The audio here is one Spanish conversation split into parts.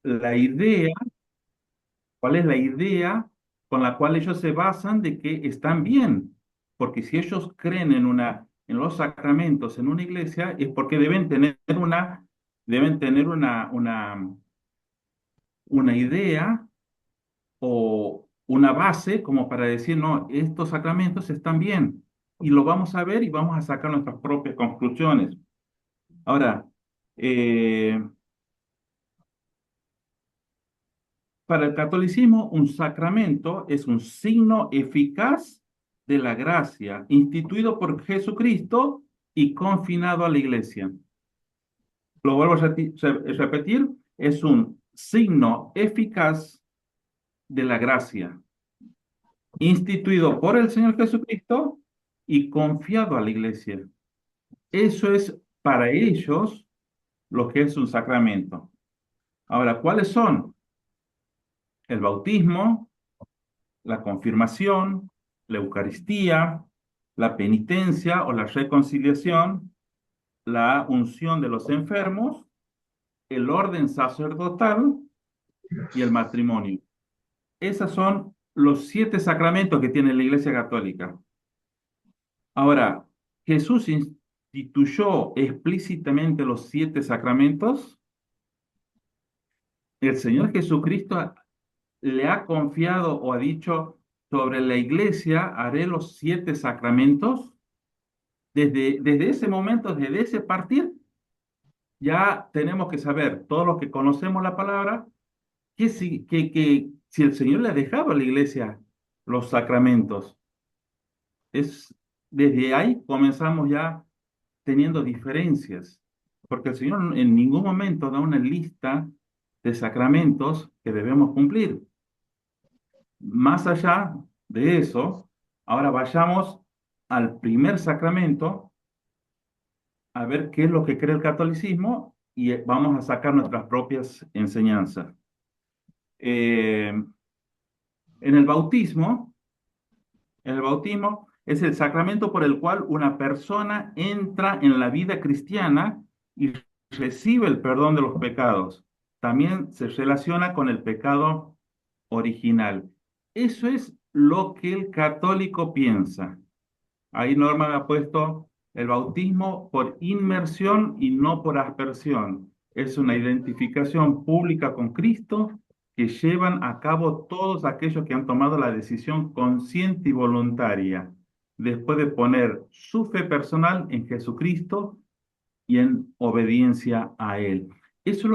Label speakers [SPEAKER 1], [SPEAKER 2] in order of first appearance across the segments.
[SPEAKER 1] la idea, ¿cuál es la idea con la cual ellos se basan de que están bien? Porque si ellos creen en los sacramentos en una iglesia, es porque deben tener una idea o una base como para decir, no, estos sacramentos están bien y lo vamos a ver y vamos a sacar nuestras propias conclusiones. Ahora, eh, para el catolicismo, un sacramento es un signo eficaz de la gracia instituido por Jesucristo y confinado a la iglesia. Lo vuelvo a repetir, es un signo eficaz de la gracia instituido por el Señor Jesucristo y confiado a la iglesia. Eso es para ellos lo que es un sacramento. Ahora, ¿cuáles son? El bautismo, la confirmación, la Eucaristía, la penitencia o la reconciliación, la unción de los enfermos, el orden sacerdotal y el matrimonio. Esos son los 7 sacramentos que tiene la Iglesia Católica. Ahora, Jesús instituyó explícitamente los 7 sacramentos. El Señor Jesucristo le ha confiado o ha dicho sobre la iglesia, haré los 7 sacramentos. Desde ese momento, desde ese partir, ya tenemos que saber, todos los que conocemos la palabra, que si el Señor le ha dejado a la iglesia los sacramentos, es, desde ahí comenzamos ya teniendo diferencias, porque el Señor en ningún momento da una lista de sacramentos que debemos cumplir. Más allá de eso, ahora vayamos al primer sacramento a ver qué es lo que cree el catolicismo y vamos a sacar nuestras propias enseñanzas. En el bautismo, el bautismo es el sacramento por el cual una persona entra en la vida cristiana y recibe el perdón de los pecados. También se relaciona con el pecado original. Eso es lo que el católico piensa. Ahí Norma ha puesto el bautismo por inmersión y no por aspersión. Es una identificación pública con Cristo que llevan a cabo todos aquellos que han tomado la decisión consciente y voluntaria, después de poner su fe personal en Jesucristo y en obediencia a Él. Eso es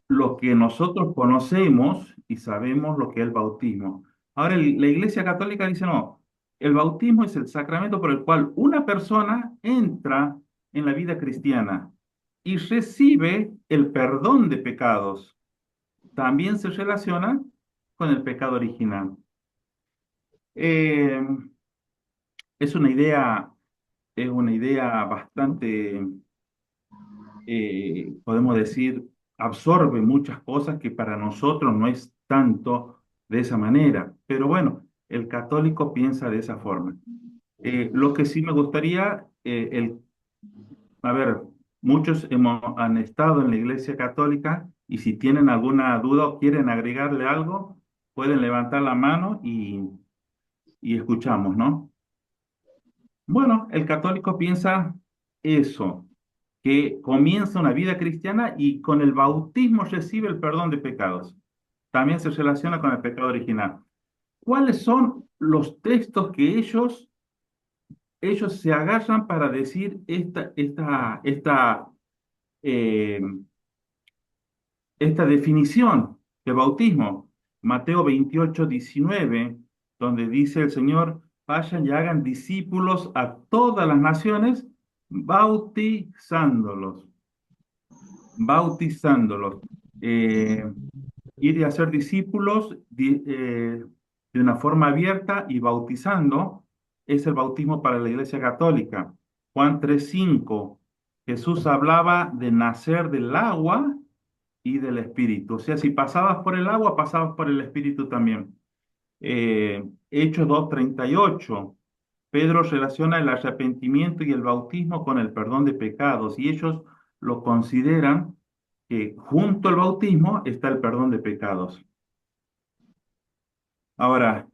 [SPEAKER 1] lo que nosotros conocemos y sabemos lo que es el bautismo. Ahora, la Iglesia Católica dice, no, el bautismo es el sacramento por el cual una persona entra en la vida cristiana y recibe el perdón de pecados. También se relaciona con el pecado original. Eh, es una idea, es una idea bastante, podemos decir, absorbe muchas cosas que para nosotros no es tanto de esa manera. Pero bueno, el católico piensa de esa forma. Lo que sí me gustaría, a ver, han estado en la Iglesia Católica y si tienen alguna duda o quieren agregarle algo, pueden levantar la mano y escuchamos, ¿no? Bueno, el católico piensa eso, que comienza una vida cristiana y con el bautismo recibe el perdón de pecados. También se relaciona con el pecado original. ¿Cuáles son los textos que ellos se agarran para decir eh, esta definición de bautismo? Mateo 28:19, donde dice el Señor, vayan y hagan discípulos a todas las naciones, bautizándolos, bautizándolos. Eh, Ir y hacer discípulos de una forma abierta y bautizando es el bautismo para la Iglesia Católica. Juan 3:5, Jesús hablaba de nacer del agua y del Espíritu. O sea, si pasabas por el agua, pasabas por el Espíritu también. Hechos 2:38, Pedro relaciona el arrepentimiento y el bautismo con el perdón de pecados y ellos lo consideran que junto al bautismo está el perdón de pecados. Ahora,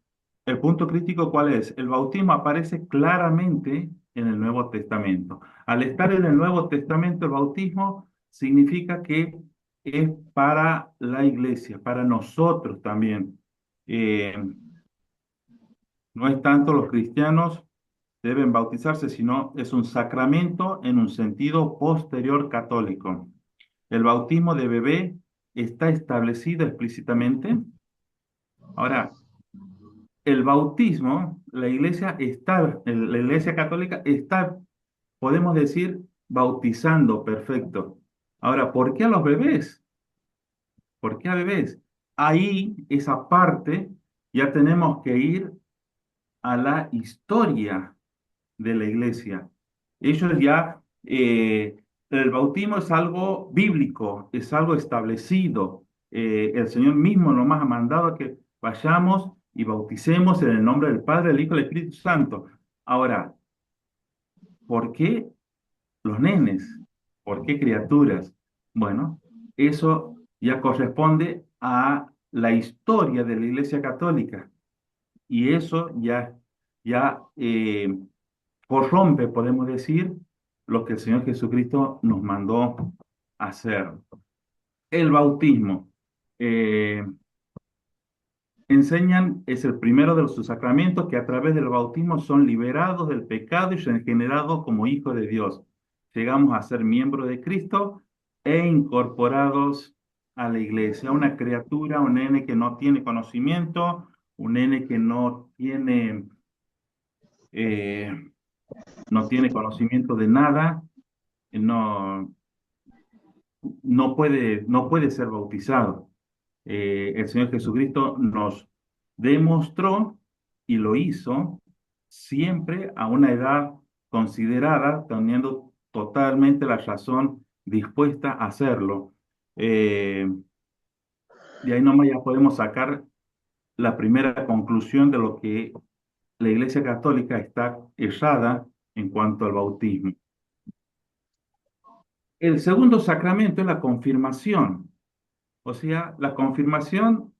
[SPEAKER 1] el punto crítico, ¿cuál es? El bautismo aparece claramente en el Nuevo Testamento. Al estar en el Nuevo Testamento, el bautismo significa que es para la iglesia, para nosotros también. Eh, no es tanto los cristianos deben bautizarse, sino es un sacramento en un sentido posterior católico. El bautismo de bebé está establecido explícitamente. Ahora, el bautismo, la iglesia católica está, podemos decir, bautizando, perfecto. Ahora, ¿por qué a los bebés? ¿Por qué a bebés? Ahí, esa parte, ya tenemos que ir a la historia de la iglesia. Ellos ya, el bautismo es algo bíblico, es algo establecido. El Señor mismo nos ha mandado que vayamos y bauticemos en el nombre del Padre, del Hijo y del Espíritu Santo. Ahora, ¿por qué los nenes? ¿Por qué criaturas? Bueno, eso ya corresponde a la historia de la Iglesia Católica y eso ya corrompe, podemos decir, lo que el Señor Jesucristo nos mandó hacer. El bautismo. eh, Enseñan, es el primero de los sacramentos que a través del bautismo son liberados del pecado y regenerados como hijos de Dios. Llegamos a ser miembros de Cristo e incorporados a la iglesia. Una criatura, un nene que no tiene conocimiento, un nene que eh, no tiene conocimiento de nada, no, no puede ser bautizado. El Señor Jesucristo nos demostró y lo hizo siempre a una edad considerada, teniendo totalmente la razón dispuesta a hacerlo. De ahí nomás ya podemos sacar la primera conclusión de lo que la Iglesia Católica está errada en cuanto al bautismo. El segundo sacramento es la confirmación, o sea, la confirmación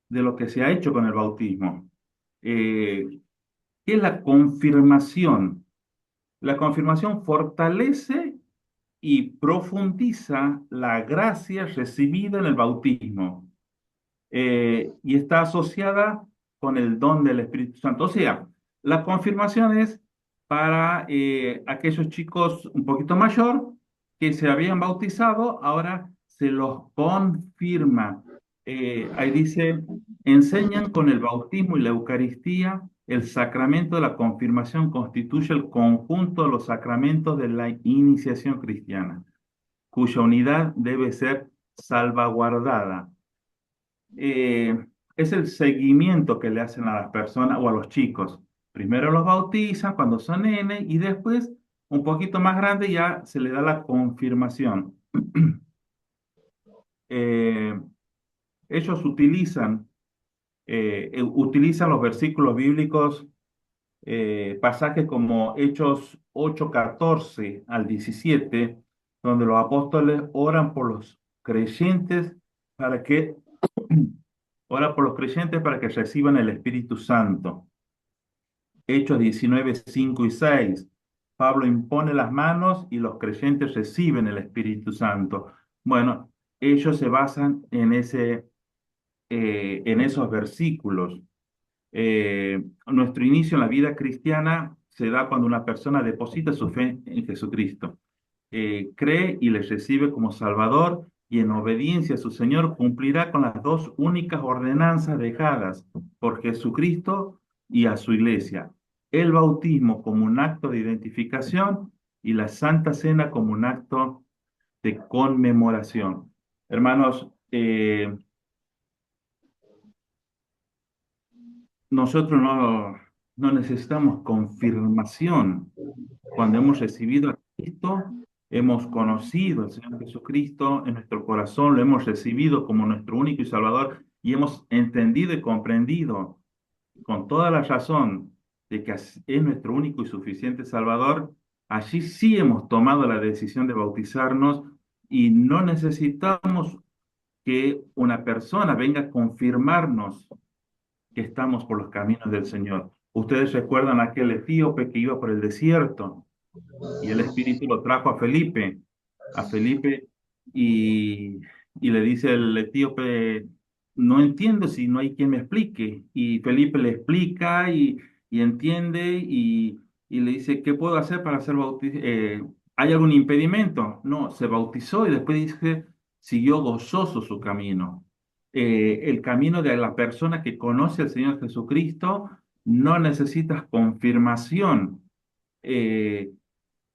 [SPEAKER 1] de lo que se ha hecho con el bautismo. ¿Qué es la confirmación? La confirmación fortalece y profundiza la gracia recibida en el bautismo y está asociada con el don del Espíritu Santo. O sea, la confirmación es para aquellos chicos un poquito mayor que se habían bautizado, ahora se los confirma. Ahí dice, enseñan con el bautismo y la Eucaristía, el sacramento de la confirmación constituye el conjunto de los sacramentos de la iniciación cristiana, cuya unidad debe ser salvaguardada. Es el seguimiento que le hacen a las personas o a los chicos. Primero los bautizan cuando son nenes y después, un poquito más grande, ya se le da la confirmación. Eh, Ellos utilizan los versículos bíblicos, pasajes como Hechos 8:14 al 17, donde los apóstoles oran por los creyentes para que ora por los creyentes para que reciban el Espíritu Santo. Hechos 19:5 y 6. Pablo impone las manos y los creyentes reciben el Espíritu Santo. Bueno, ellos se basan en esos versículos. Nuestro inicio en la vida cristiana se da cuando una persona deposita su fe en Jesucristo, cree y le recibe como Salvador y en obediencia a su Señor cumplirá con las dos únicas ordenanzas dejadas por Jesucristo y a su iglesia: el bautismo como un acto de identificación y la Santa Cena como un acto de conmemoración. Hermanos, nosotros no necesitamos confirmación. Cuando hemos recibido a Cristo, hemos conocido al Señor Jesucristo en nuestro corazón, lo hemos recibido como nuestro único y Salvador y hemos entendido y comprendido con toda la razón de que es nuestro único y suficiente Salvador. Allí sí hemos tomado la decisión de bautizarnos y no necesitamos que una persona venga a confirmarnos que estamos por los caminos del Señor. Ustedes recuerdan aquel etíope que iba por el desierto y el Espíritu lo trajo a Felipe y, y le dice el etíope, no entiendo si no hay quien me explique. Y Felipe le explica y entiende y le dice, ¿qué puedo hacer para ser bautizado? ¿Hay algún impedimento? No, se bautizó y después dice, siguió gozoso su camino. El camino de la persona que conoce al Señor Jesucristo no necesitas confirmación. Eh,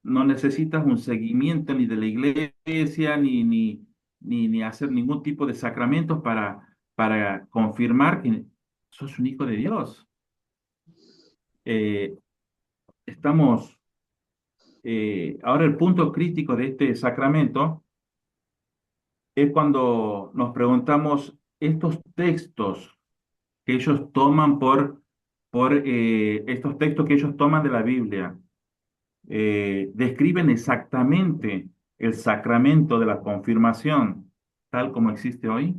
[SPEAKER 1] no necesitas un seguimiento ni de la iglesia, ni hacer ningún tipo de sacramentos para confirmar que sos un hijo de Dios. Eh, estamos, ahora el punto crítico de este sacramento es cuando nos preguntamos estos textos que ellos toman por estos textos que ellos toman de la Biblia. ¿Describen exactamente el sacramento de la confirmación tal como existe hoy?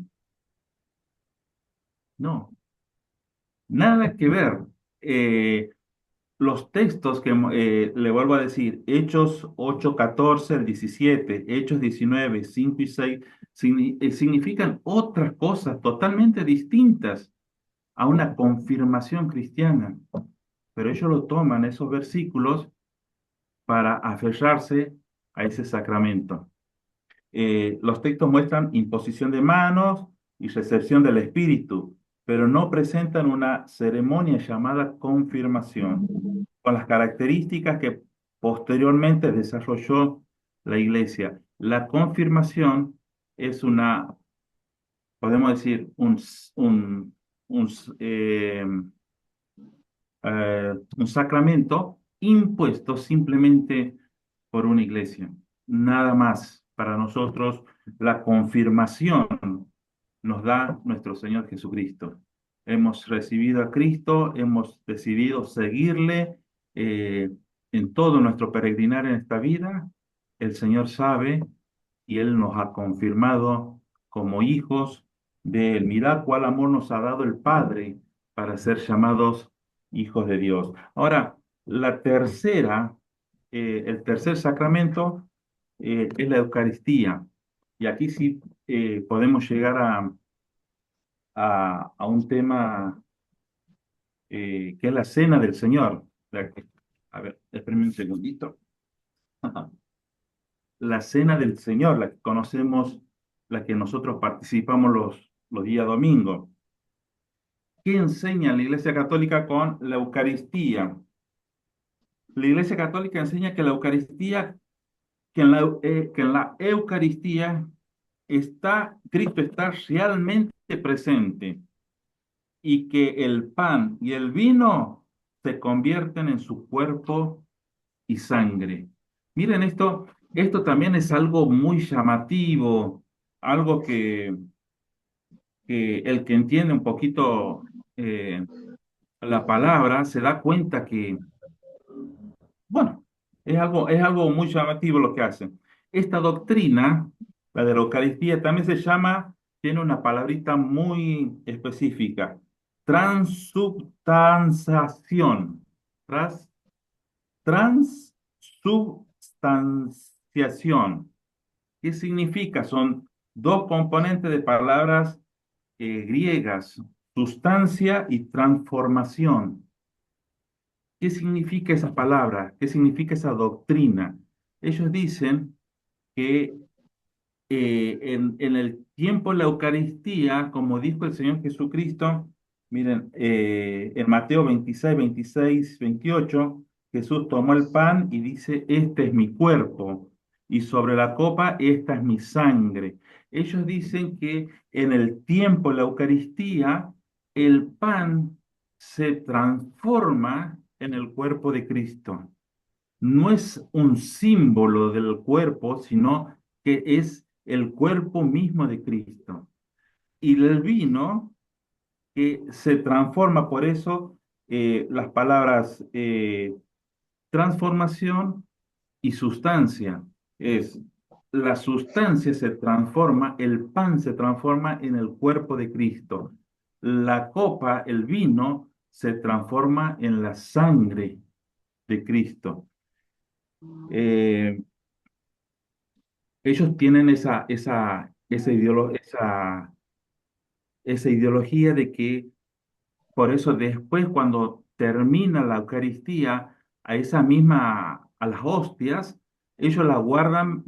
[SPEAKER 1] No, nada que ver. Eh, los textos que le vuelvo a decir, Hechos 8, 14, el 17, Hechos 19, 5 y 6, significan otras cosas totalmente distintas a una confirmación cristiana. Pero ellos lo toman, esos versículos, para aferrarse a ese sacramento. Los textos muestran imposición de manos y recepción del Espíritu, pero no presentan una ceremonia llamada confirmación, con las características que posteriormente desarrolló la Iglesia. La confirmación es una, podemos decir, un, eh, un sacramento impuesto simplemente por una iglesia. Nada más. Para nosotros, la confirmación nos da nuestro Señor Jesucristo. Hemos recibido a Cristo, hemos decidido seguirle eh, en todo nuestro peregrinar en esta vida. El Señor sabe y Él nos ha confirmado como hijos de Él. Mirad cuál amor nos ha dado el Padre para ser llamados hijos de Dios. Ahora, el tercer sacramento es la Eucaristía. Y aquí sí podemos llegar a un tema que es la cena del Señor. A ver, espérenme un segundito. La cena del Señor, la que conocemos, la que nosotros participamos los días domingos. ¿Qué enseña la Iglesia Católica con la Eucaristía? La Iglesia Católica enseña que la Eucaristía, que en la Eucaristía Cristo está realmente presente y que el pan y el vino se convierten en su cuerpo y sangre. Miren esto también es algo muy llamativo, algo que el que entiende un poquito la palabra se da cuenta que, bueno, es algo muy llamativo lo que hacen. Esta doctrina, la de la Eucaristía, también se llama, tiene una palabrita muy específica, transubstanciación. Tras, Transubstanciación. ¿Qué significa? Son dos componentes de palabras griegas, sustancia y transformación. ¿Qué significa esa palabra? ¿Qué significa esa doctrina? Ellos dicen que en el tiempo de la Eucaristía, como dijo el Señor Jesucristo, miren, en Mateo 26, 26, 28, Jesús tomó el pan y dice, este es mi cuerpo, y sobre la copa, esta es mi sangre. Ellos dicen que en el tiempo de la Eucaristía, el pan se transforma en el cuerpo de Cristo. No es un símbolo del cuerpo, sino que es el cuerpo mismo de Cristo. Y el vino que se transforma, por eso las palabras transformación y sustancia es la sustancia se transforma, el pan se transforma en el cuerpo de Cristo. La copa, el vino, se transforma en la sangre de Cristo. Eh, Ellos tienen esa ideología de que por eso después cuando termina la Eucaristía, a las hostias, ellos las guardan,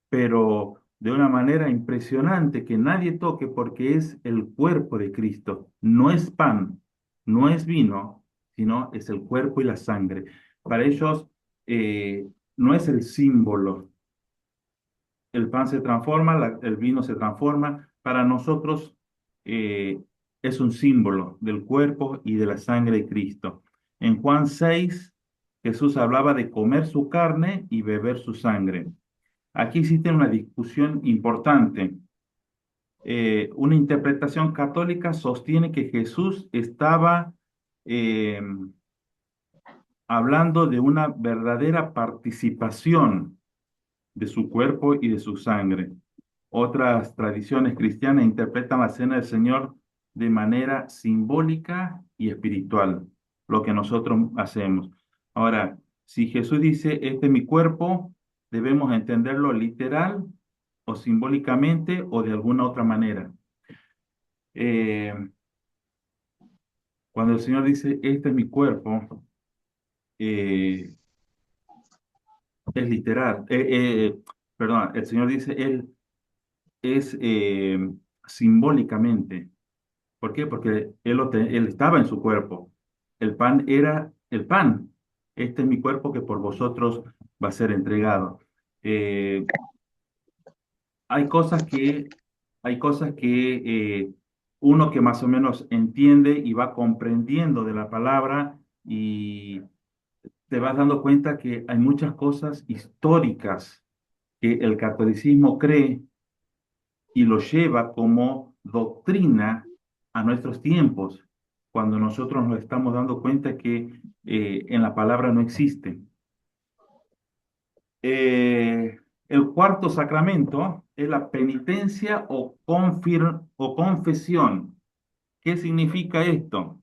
[SPEAKER 1] pero de una manera impresionante, que nadie toque porque es el cuerpo de Cristo. No es pan, no es vino, sino es el cuerpo y la sangre. Para ellos no es el símbolo, el pan se transforma, el vino se transforma. Para nosotros eh, es un símbolo del cuerpo y de la sangre de Cristo. En Juan 6, Jesús hablaba de comer su carne y beber su sangre. Aquí existe una discusión importante. Una interpretación católica sostiene que Jesús estaba eh, hablando de una verdadera participación de su cuerpo y de su sangre. Otras tradiciones cristianas interpretan la cena del Señor de manera simbólica y espiritual, lo que nosotros hacemos. Ahora, si Jesús dice, este es mi cuerpo, debemos entenderlo literal o simbólicamente o de alguna otra manera. Eh, Cuando el Señor dice, este es mi cuerpo, eh, es literal. Perdón, el Señor dice, Él es simbólicamente. ¿Por qué? Porque él estaba en su cuerpo. El pan era el pan. Este es mi cuerpo que por vosotros va a ser entregado. Eh, hay cosas que, hay cosas que uno que más o menos entiende y va comprendiendo de la palabra y te vas dando cuenta que hay muchas cosas históricas que el catolicismo cree y lo lleva como doctrina a nuestros tiempos, cuando nosotros nos estamos dando cuenta que en la palabra no existe. Eh, el cuarto sacramento es la penitencia o confesión. ¿Qué significa esto?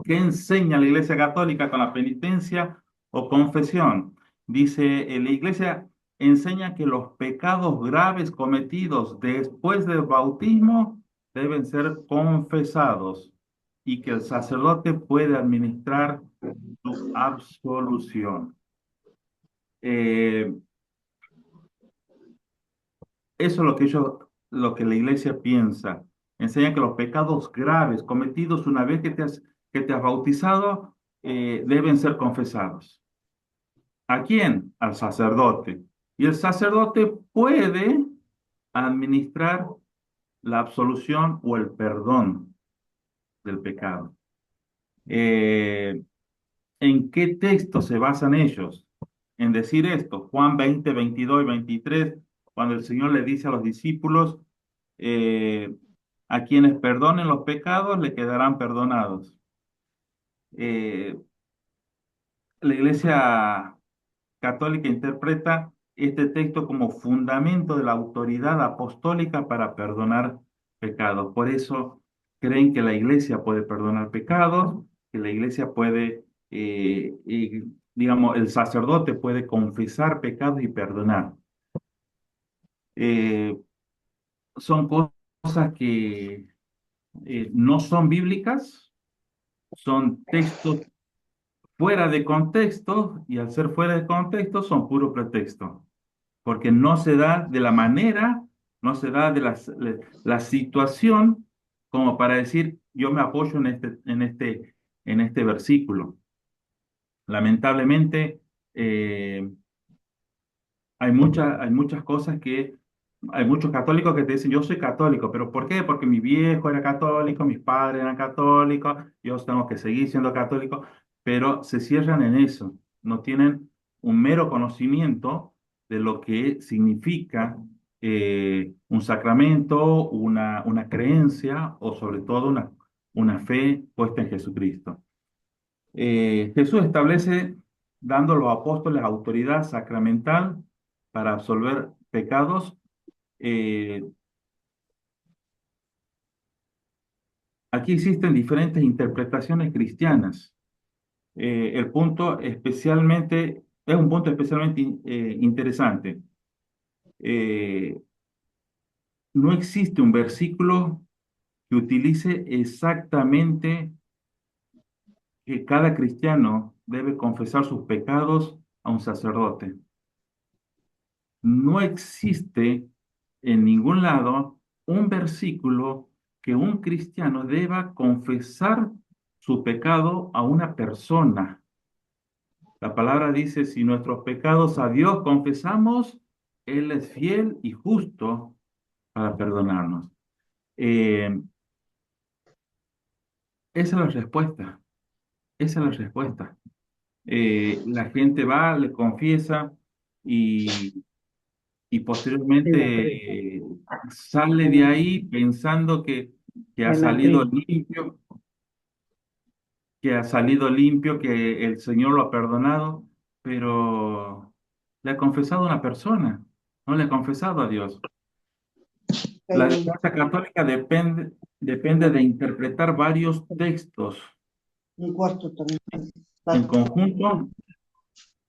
[SPEAKER 1] ¿Qué enseña la Iglesia Católica con la penitencia o confesión? Dice, la Iglesia enseña que los pecados graves cometidos después del bautismo deben ser confesados y que el sacerdote puede administrar su absolución. Eh, Eso es lo que la Iglesia piensa. Enseña que los pecados graves cometidos una vez que te has bautizado deben ser confesados. ¿A quién? Al sacerdote. Y el sacerdote puede administrar la absolución o el perdón del pecado. Eh, ¿En qué texto se basan ellos en decir esto? Juan 20, 22 y 23, cuando el Señor le dice a los discípulos, eh, a quienes perdonen los pecados le quedarán perdonados. Eh, la Iglesia Católica interpreta este texto como fundamento de la autoridad apostólica para perdonar pecados. Por eso creen que la Iglesia puede perdonar pecados, que la Iglesia puede, digamos, el sacerdote puede confesar pecados y perdonar. Eh, Son cosas que no son bíblicas, son textos fuera de contexto y al ser fuera de contexto son puro pretexto, porque no se da de la manera, no se da de la situación como para decir yo me apoyo en este versículo. Lamentablemente, eh, hay muchas cosas que, hay muchos católicos que te dicen, yo soy católico, pero ¿por qué? Porque mi viejo era católico, mis padres eran católicos, yo tengo que seguir siendo católico, pero se cierran en eso, no tienen un mero conocimiento de lo que significa un sacramento, una creencia o sobre todo una fe puesta en Jesucristo. Jesús establece, dando a los apóstoles autoridad sacramental para absolver pecados. Eh, Aquí existen diferentes interpretaciones cristianas. El punto especialmente, es un punto especialmente interesante. Eh, no existe un versículo que utilice exactamente que cada cristiano debe confesar sus pecados a un sacerdote. No existe en ningún lado un versículo que un cristiano deba confesar su pecado a una persona. La palabra dice, si nuestros pecados a Dios confesamos, Él es fiel y justo para perdonarnos. Eh, Esa es la respuesta. Esa es la respuesta. La gente va, le confiesa y, y posteriormente sale de ahí pensando que ha salido limpio, que ha salido limpio, que el Señor lo ha perdonado, pero le ha confesado a una persona, no le ha confesado a Dios. La Iglesia Católica depende de interpretar varios textos en conjunto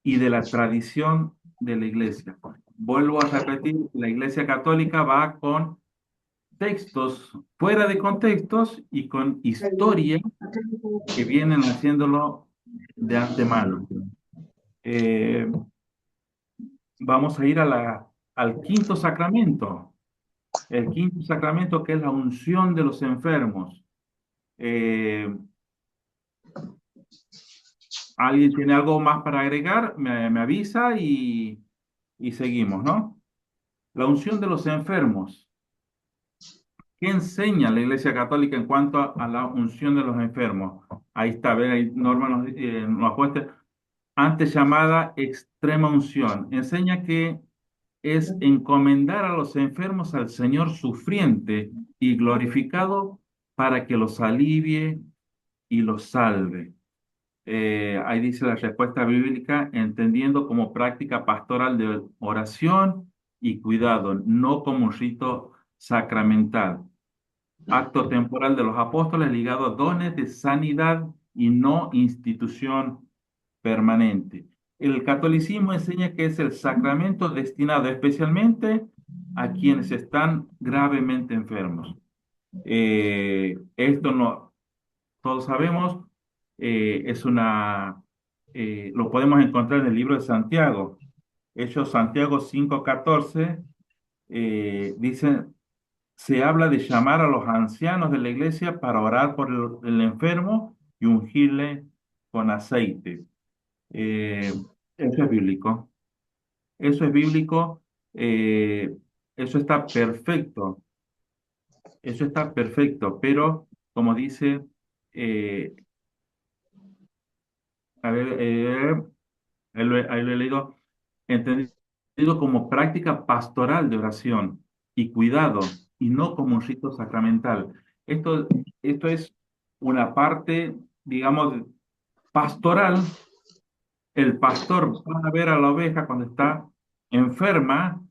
[SPEAKER 1] y de la tradición de la Iglesia. Vuelvo a repetir, la Iglesia Católica va con textos fuera de contextos y con historia que vienen haciéndolo de antemano. Eh, Vamos a ir al quinto sacramento. El quinto sacramento que es la unción de los enfermos. Eh, ¿Alguien tiene algo más para agregar? Me avisa y seguimos, ¿no? La unción de los enfermos. ¿Qué enseña la Iglesia Católica en cuanto a la unción de los enfermos? Ahí está, ¿ven? Ahí Norma nos ha puesto, antes llamada extrema unción. Enseña que es encomendar a los enfermos al Señor sufriente y glorificado para que los alivie y los salve. Ahí dice la respuesta bíblica, entendiendo como práctica pastoral de oración y cuidado, no como un rito sacramental. Acto temporal de los apóstoles ligado a dones de sanidad y no institución permanente. El catolicismo enseña que es el sacramento destinado especialmente a quienes están gravemente enfermos. Esto no, todos sabemos, es lo podemos encontrar en el libro de Santiago. Hechos Santiago 5:14 dice, se habla de llamar a los ancianos de la iglesia para orar por el enfermo y ungirle con aceite. Eso es bíblico. Eso es bíblico. eh, Eso está perfecto. Eso está perfecto. Pero, como dice, eh, a ver, ahí lo he leído, entendido como práctica pastoral de oración y cuidado, y no como un rito sacramental. Esto es una parte, digamos, pastoral. El pastor va a ver a la oveja cuando está enferma,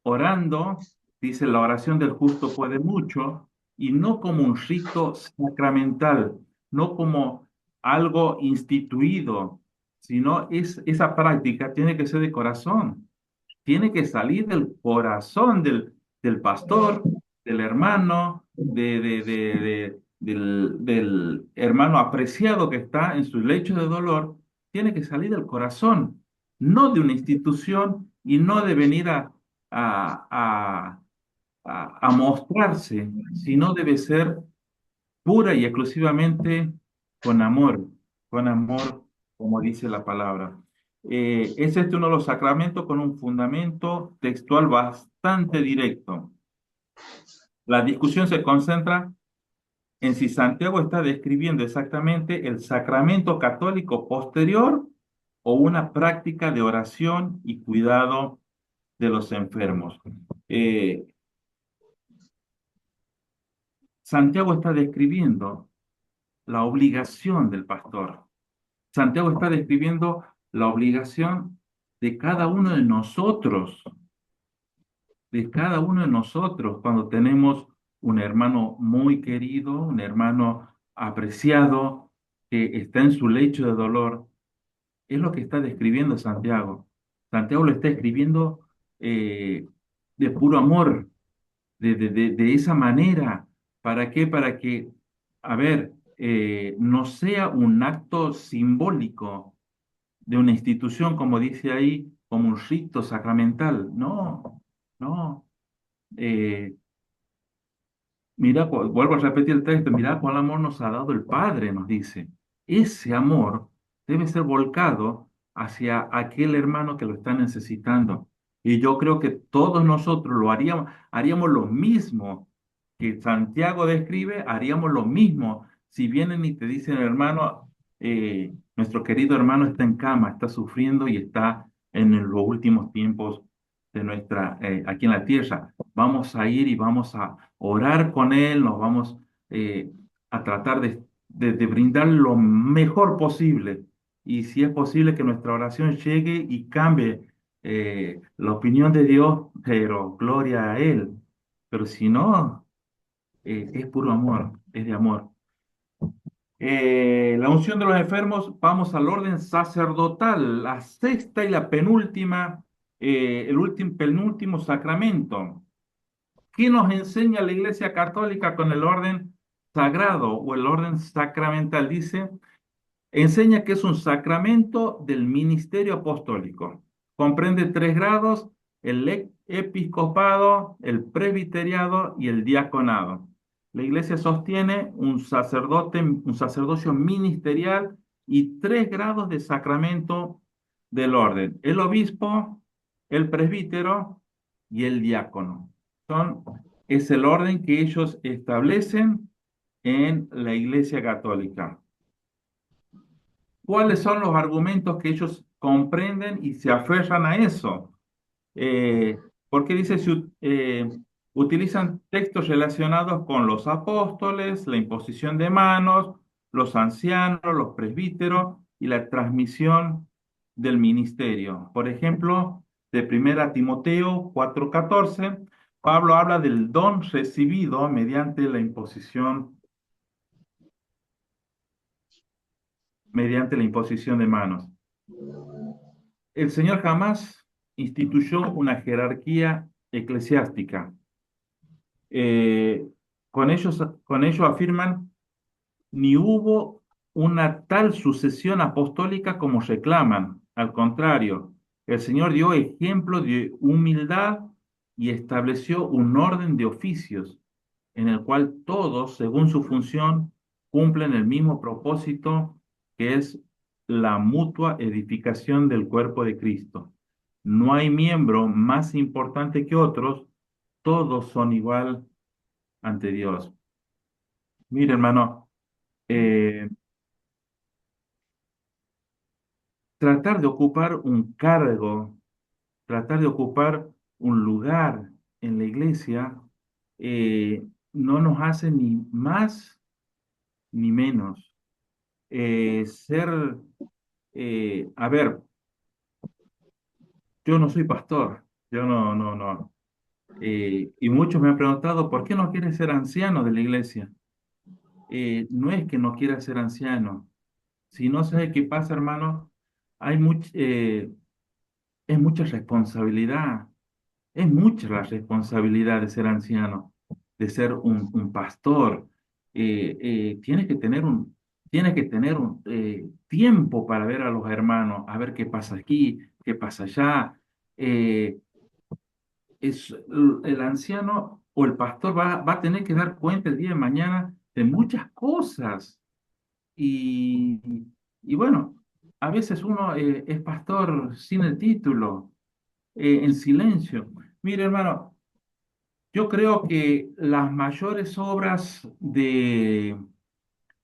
[SPEAKER 1] orando, dice la oración del justo puede mucho, y no como un rito sacramental, no como algo instituido, sino esa práctica tiene que ser de corazón, tiene que salir del corazón del pastor, del hermano, del hermano apreciado que está en su lecho de dolor, tiene que salir del corazón, no de una institución y no de venir a, a, a mostrarse, sino debe ser pura y exclusivamente con amor, como dice la palabra. Es este uno de los sacramentos con un fundamento textual bastante directo. La discusión se concentra en si Santiago está describiendo exactamente el sacramento católico posterior o una práctica de oración y cuidado de los enfermos. Eh, Santiago está describiendo la obligación del pastor. Santiago está describiendo la obligación de cada uno de nosotros de cada uno de nosotros cuando tenemos un hermano muy querido, un hermano apreciado que está en su lecho de dolor. Es lo que está describiendo Santiago. Santiago lo está escribiendo eh, de puro amor, de esa manera. ¿Para qué? Para que, a ver, no sea un acto simbólico de una institución, como dice ahí, como un rito sacramental. No, no. Eh, Mira, vuelvo a repetir el texto, mira cuál amor nos ha dado el Padre, nos dice. Ese amor debe ser volcado hacia aquel hermano que lo está necesitando. Y yo creo que todos nosotros lo haríamos lo mismo que Santiago describe, haríamos lo mismo. Si vienen y te dicen, hermano, nuestro querido hermano está en cama, está sufriendo y está en los últimos tiempos de aquí en la tierra. Vamos a ir y vamos a orar con Él, nos vamos a tratar de brindar lo mejor posible. Y si es posible que nuestra oración llegue y cambie la opinión de Dios, pero gloria a Él. Pero si no, es puro amor, es de amor. La unción de los enfermos, vamos al orden sacerdotal, la sexta y la penúltima, el último, penúltimo sacramento. ¿Qué nos enseña la Iglesia Católica con el orden sagrado o el orden sacramental? Dice, enseña que es un sacramento del ministerio apostólico. Comprende tres grados: el episcopado, el presbiteriado y el diaconado. La Iglesia sostiene un sacerdocio ministerial y tres grados de sacramento del orden: el obispo, el presbítero y el diácono. Son, es el orden que ellos establecen en la Iglesia Católica. ¿Cuáles son los argumentos que ellos comprenden y se aferran a eso? Porque dice, utilizan textos relacionados con los apóstoles, la imposición de manos, los ancianos, los presbíteros y la transmisión del ministerio. Por ejemplo, de 1 Timoteo 4:14, Pablo habla del don recibido mediante la imposición de manos. El Señor jamás instituyó una jerarquía eclesiástica. Eh, con ello afirman, ni hubo una tal sucesión apostólica como reclaman. Al contrario, el Señor dio ejemplo de humildad y estableció un orden de oficios en el cual todos, según su función, cumplen el mismo propósito, que es la mutua edificación del cuerpo de Cristo. No hay miembro más importante que otros, todos son igual ante Dios. Mire, hermano, eh, tratar de ocupar un cargo, tratar de ocupar un lugar en la iglesia, no nos hace ni más ni menos. Ser, a ver, yo no soy pastor, yo no. Y muchos me han preguntado, ¿por qué no quieres ser anciano de la iglesia? No es que no quiera ser anciano, si no sabe qué pasa, hermano, hay es mucha responsabilidad, es mucha la responsabilidad de ser anciano, de ser un pastor. Tienes que tener un tiempo para ver a los hermanos, a ver qué pasa aquí, qué pasa allá. Eh, el anciano o el pastor va a tener que dar cuenta el día de mañana de muchas cosas. Y, y bueno, a veces uno es pastor sin el título, en silencio. Mire, hermano, yo creo que las mayores obras de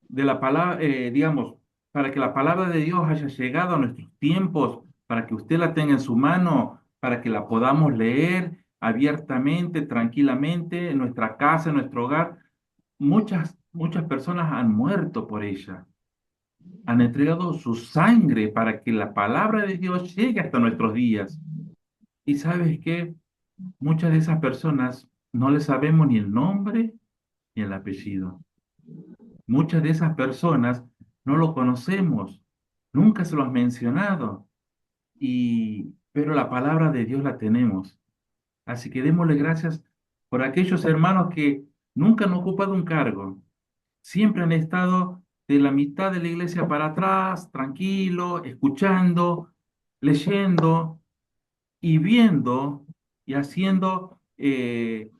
[SPEAKER 1] la palabra, digamos, para que la palabra de Dios haya llegado a nuestros tiempos, para que usted la tenga en su mano, para que la podamos leer abiertamente, tranquilamente, en nuestra casa, en nuestro hogar, muchas personas han muerto por ella, han entregado su sangre para que la palabra de Dios llegue hasta nuestros días. ¿Y sabes qué? Muchas de esas personas no le sabemos ni el nombre ni el apellido. Muchas de esas personas no lo conocemos, nunca se lo has mencionado, pero la palabra de Dios la tenemos. Así que démosle gracias por aquellos hermanos que nunca han ocupado un cargo, siempre han estado de la mitad de la iglesia para atrás, tranquilo, escuchando, leyendo y viendo y haciendo el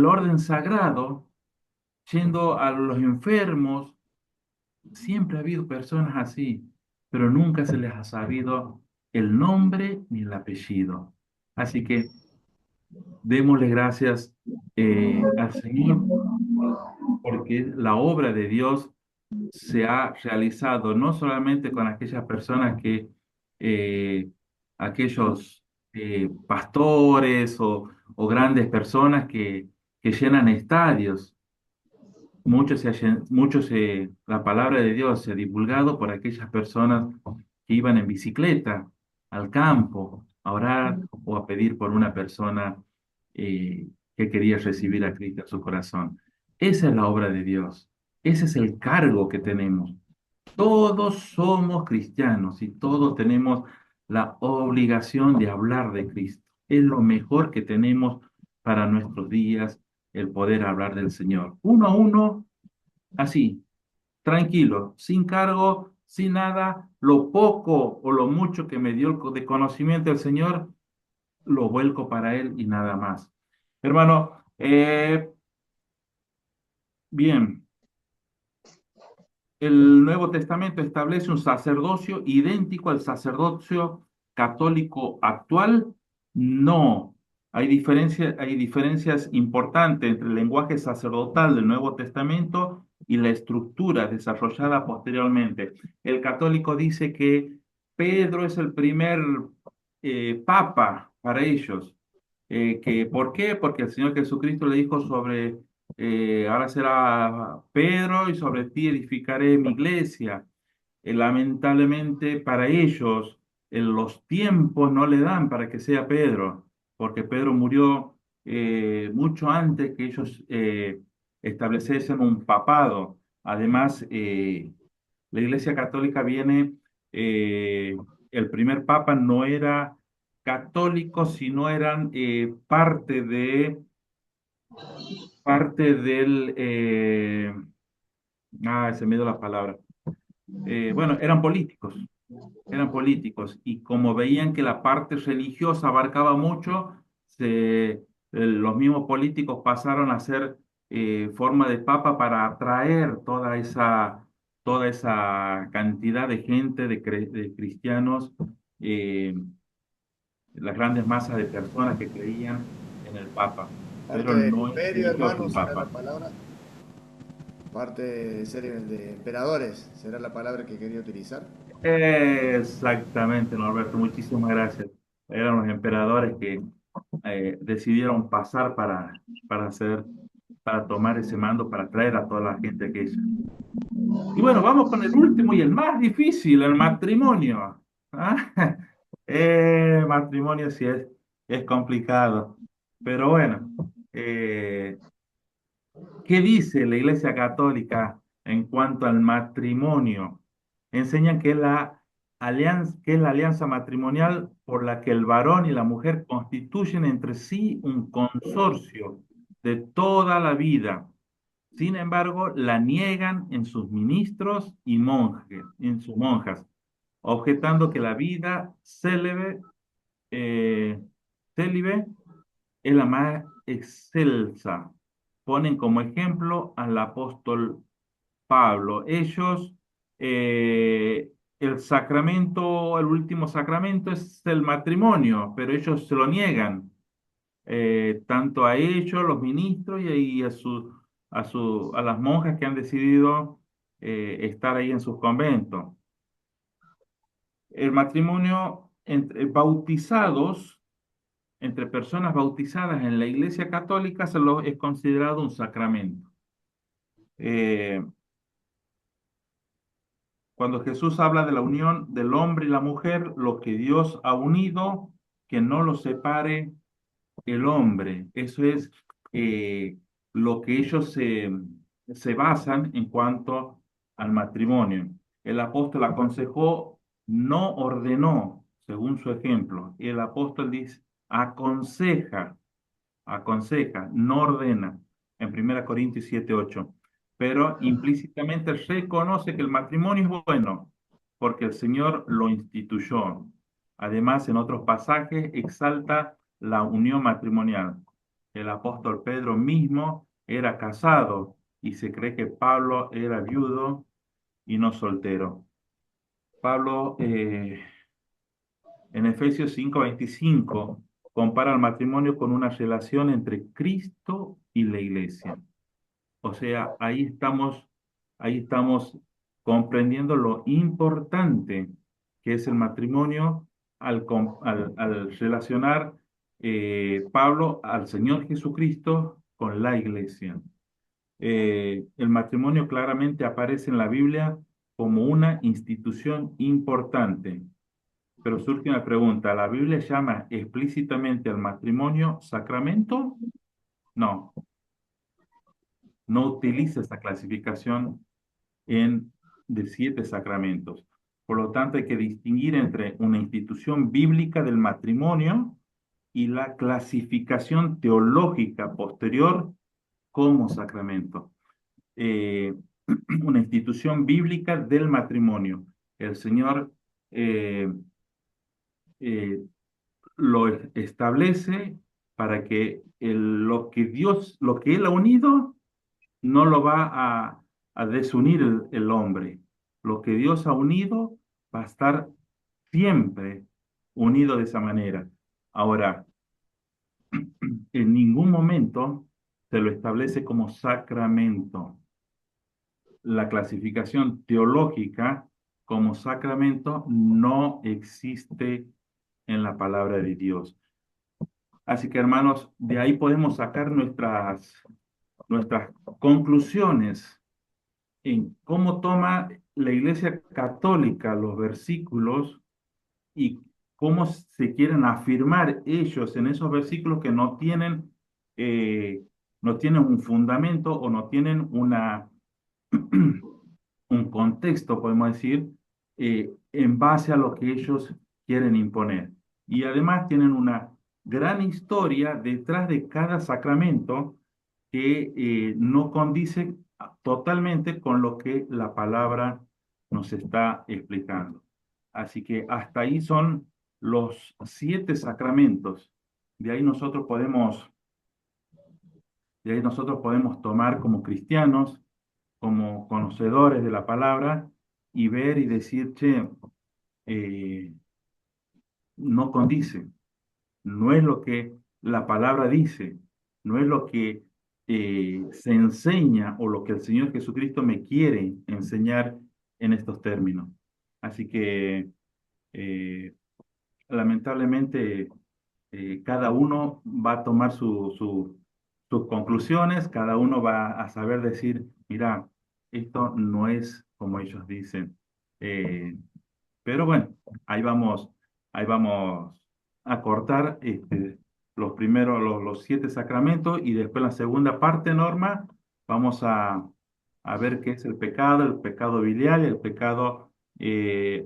[SPEAKER 1] orden sagrado, yendo a los enfermos. Siempre ha habido personas así, pero nunca se les ha sabido el nombre ni el apellido. Así que démosle gracias al Señor porque la obra de Dios se ha realizado no solamente con aquellas personas eh, aquellos pastores o grandes personas que llenan estadios. La palabra de Dios se ha divulgado por aquellas personas que iban en bicicleta al campo a orar o a pedir por una persona que quería recibir a Cristo en su corazón. Esa es la obra de Dios. Ese es el cargo que tenemos. Todos somos cristianos y todos tenemos la obligación de hablar de Cristo. Es lo mejor que tenemos para nuestros días, el poder hablar del Señor. Uno a uno, así, tranquilo, sin cargo, sin nada, lo poco o lo mucho que me dio de conocimiento el Señor, lo vuelco para Él y nada más. Hermano, bien. El Nuevo Testamento establece un sacerdocio idéntico al sacerdocio católico actual. No, hay diferencias importantes entre el lenguaje sacerdotal del Nuevo Testamento y la estructura desarrollada posteriormente. El católico dice que Pedro es el primer papa para ellos. ¿Por qué? Porque el Señor Jesucristo le dijo ahora será Pedro y sobre ti edificaré mi iglesia. Lamentablemente para ellos los tiempos no le dan para que sea Pedro, porque Pedro murió mucho antes que ellos estableciesen un papado. Además, la Iglesia Católica el primer papa no era católico, sino eran parte se me dio la palabra. Bueno, eran políticos, y como veían que la parte religiosa abarcaba mucho, los mismos políticos pasaron a ser forma de papa para atraer toda esa cantidad de gente, de cristianos, eh, las grandes masas de personas que creían en el papa,
[SPEAKER 2] Parte
[SPEAKER 1] pero
[SPEAKER 2] del
[SPEAKER 1] no es
[SPEAKER 2] imperio,
[SPEAKER 1] religioso
[SPEAKER 2] hermano,
[SPEAKER 1] un
[SPEAKER 2] será la
[SPEAKER 1] papa.
[SPEAKER 2] palabra. Parte de ser de emperadores, será la palabra que quería utilizar.
[SPEAKER 1] Exactamente, Norberto, muchísimas gracias. Eran los emperadores que decidieron pasar para tomar ese mando, para traer a toda la gente aquella. Y bueno, vamos con el último y el más difícil, el matrimonio. ¿Ah? Matrimonio sí es complicado, pero bueno, eh, ¿qué dice la Iglesia Católica en cuanto al matrimonio? Enseñan que es la alianza matrimonial por la que el varón y la mujer constituyen entre sí un consorcio de toda la vida. Sin embargo, la niegan en sus ministros y en sus monjas, objetando que la vida eh, célibe es la más excelsa. Ponen como ejemplo al apóstol Pablo. Ellos, el último sacramento es el matrimonio, pero ellos se lo niegan, tanto a ellos, los ministros, y a las monjas que han decidido estar ahí en sus conventos. El matrimonio entre bautizados, entre personas bautizadas en la Iglesia Católica, es considerado un sacramento. Eh, Cuando Jesús habla de la unión del hombre y la mujer, lo que Dios ha unido, que no lo separe el hombre. Eso es lo que ellos se basan en cuanto al matrimonio. El apóstol aconsejó, no ordenó, según su ejemplo. El apóstol dice, aconseja, no ordena, en 1 Corintios 7:8. Pero implícitamente reconoce que el matrimonio es bueno, porque el Señor lo instituyó. Además, en otros pasajes exalta la unión matrimonial. El apóstol Pedro mismo era casado y se cree que Pablo era viudo y no soltero. Pablo en Efesios 5:25 compara el matrimonio con una relación entre Cristo y la iglesia. O sea, ahí estamos comprendiendo lo importante que es el matrimonio al relacionar Pablo al Señor Jesucristo con la iglesia. El matrimonio claramente aparece en la Biblia como una institución importante. Pero surge una pregunta, ¿la Biblia llama explícitamente al matrimonio sacramento? No, no utiliza esa clasificación en, de 7 sacramentos. Por lo tanto, hay que distinguir entre una institución bíblica del matrimonio y la clasificación teológica posterior como sacramento. Eh, una institución bíblica del matrimonio. El Señor eh, eh, lo establece para que lo que Él ha unido, no lo va a desunir el hombre. Lo que Dios ha unido va a estar siempre unido de esa manera. Ahora, en ningún momento se lo establece como sacramento. La clasificación teológica como sacramento no existe en la palabra de Dios. Así que, hermanos, de ahí podemos sacar nuestras conclusiones en cómo toma la Iglesia Católica los versículos y cómo se quieren afirmar ellos en esos versículos que eh, no tienen un fundamento o no tienen un contexto, podemos decir, en base a lo que ellos quieren imponer. Y además tienen una gran historia detrás de cada sacramento que no condice totalmente con lo que la palabra nos está explicando. Así que hasta ahí son los 7 sacramentos. De ahí nosotros podemos, de ahí nosotros podemos tomar como cristianos, como conocedores de la palabra y ver y decir, che, eh, no condice, no es lo que la palabra dice, no es lo que se enseña o lo que el Señor Jesucristo me quiere enseñar en estos términos. Así que eh, lamentablemente cada uno va a tomar sus conclusiones, cada uno va a saber decir, mira, esto no es como ellos dicen. Eh, pero bueno, ahí vamos a cortar los primeros, los 7 sacramentos y después la segunda parte, Norma, vamos a ver qué es el pecado venial, el pecado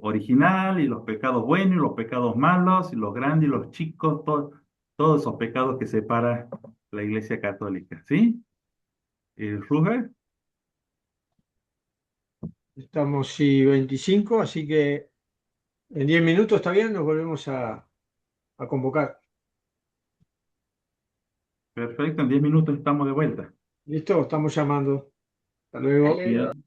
[SPEAKER 1] original y los pecados buenos y los pecados malos y los grandes y los chicos, todos esos pecados que separa la Iglesia Católica, ¿sí? Ruger,
[SPEAKER 3] Estamos, sí, 25, así que en 10 minutos está bien, nos volvemos a convocar.
[SPEAKER 1] perfecto, en 10 minutos estamos de vuelta.
[SPEAKER 3] ¿Listo? Estamos llamando. Hasta luego.
[SPEAKER 1] Bien.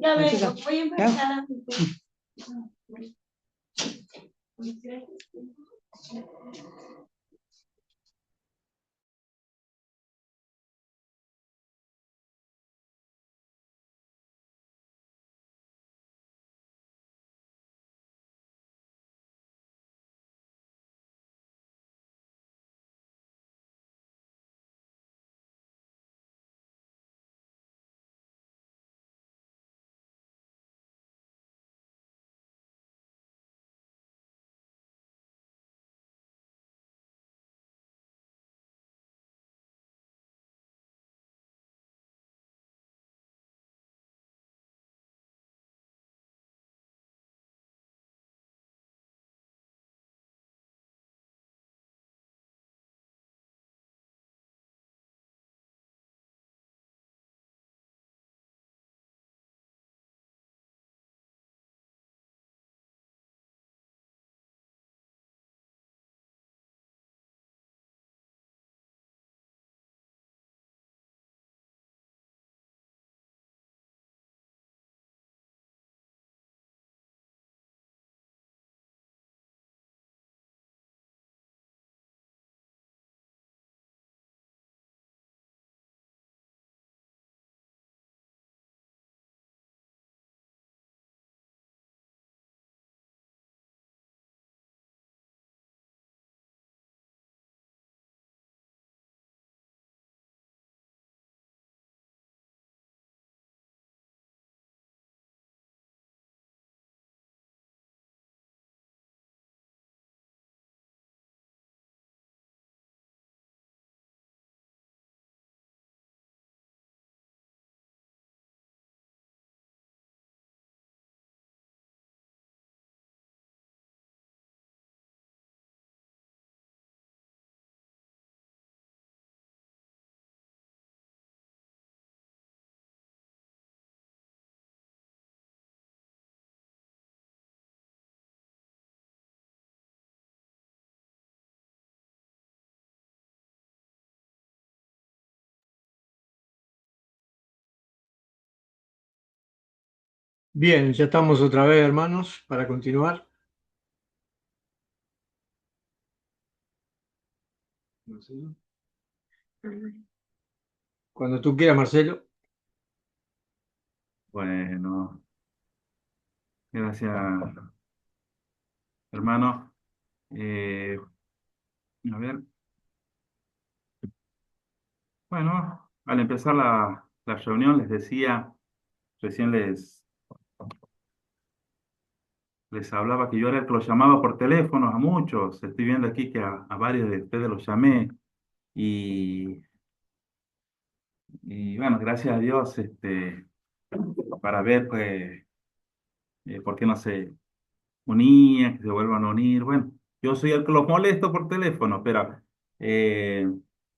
[SPEAKER 4] Ya vengo, voy a empezar.
[SPEAKER 3] Bien, ya estamos otra vez, hermanos, para continuar. Cuando tú quieras, Marcelo.
[SPEAKER 1] Bueno, gracias, hermano. Eh, a ver, bueno, al empezar la reunión les decía, recién les hablaba que yo era el que los llamaba por teléfono a muchos. Estoy viendo aquí que a varios de ustedes los llamé y, y bueno, gracias a Dios, para ver pues, por qué no se unían, que se vuelvan a unir. Bueno, yo soy el que los molesto por teléfono, pero eh,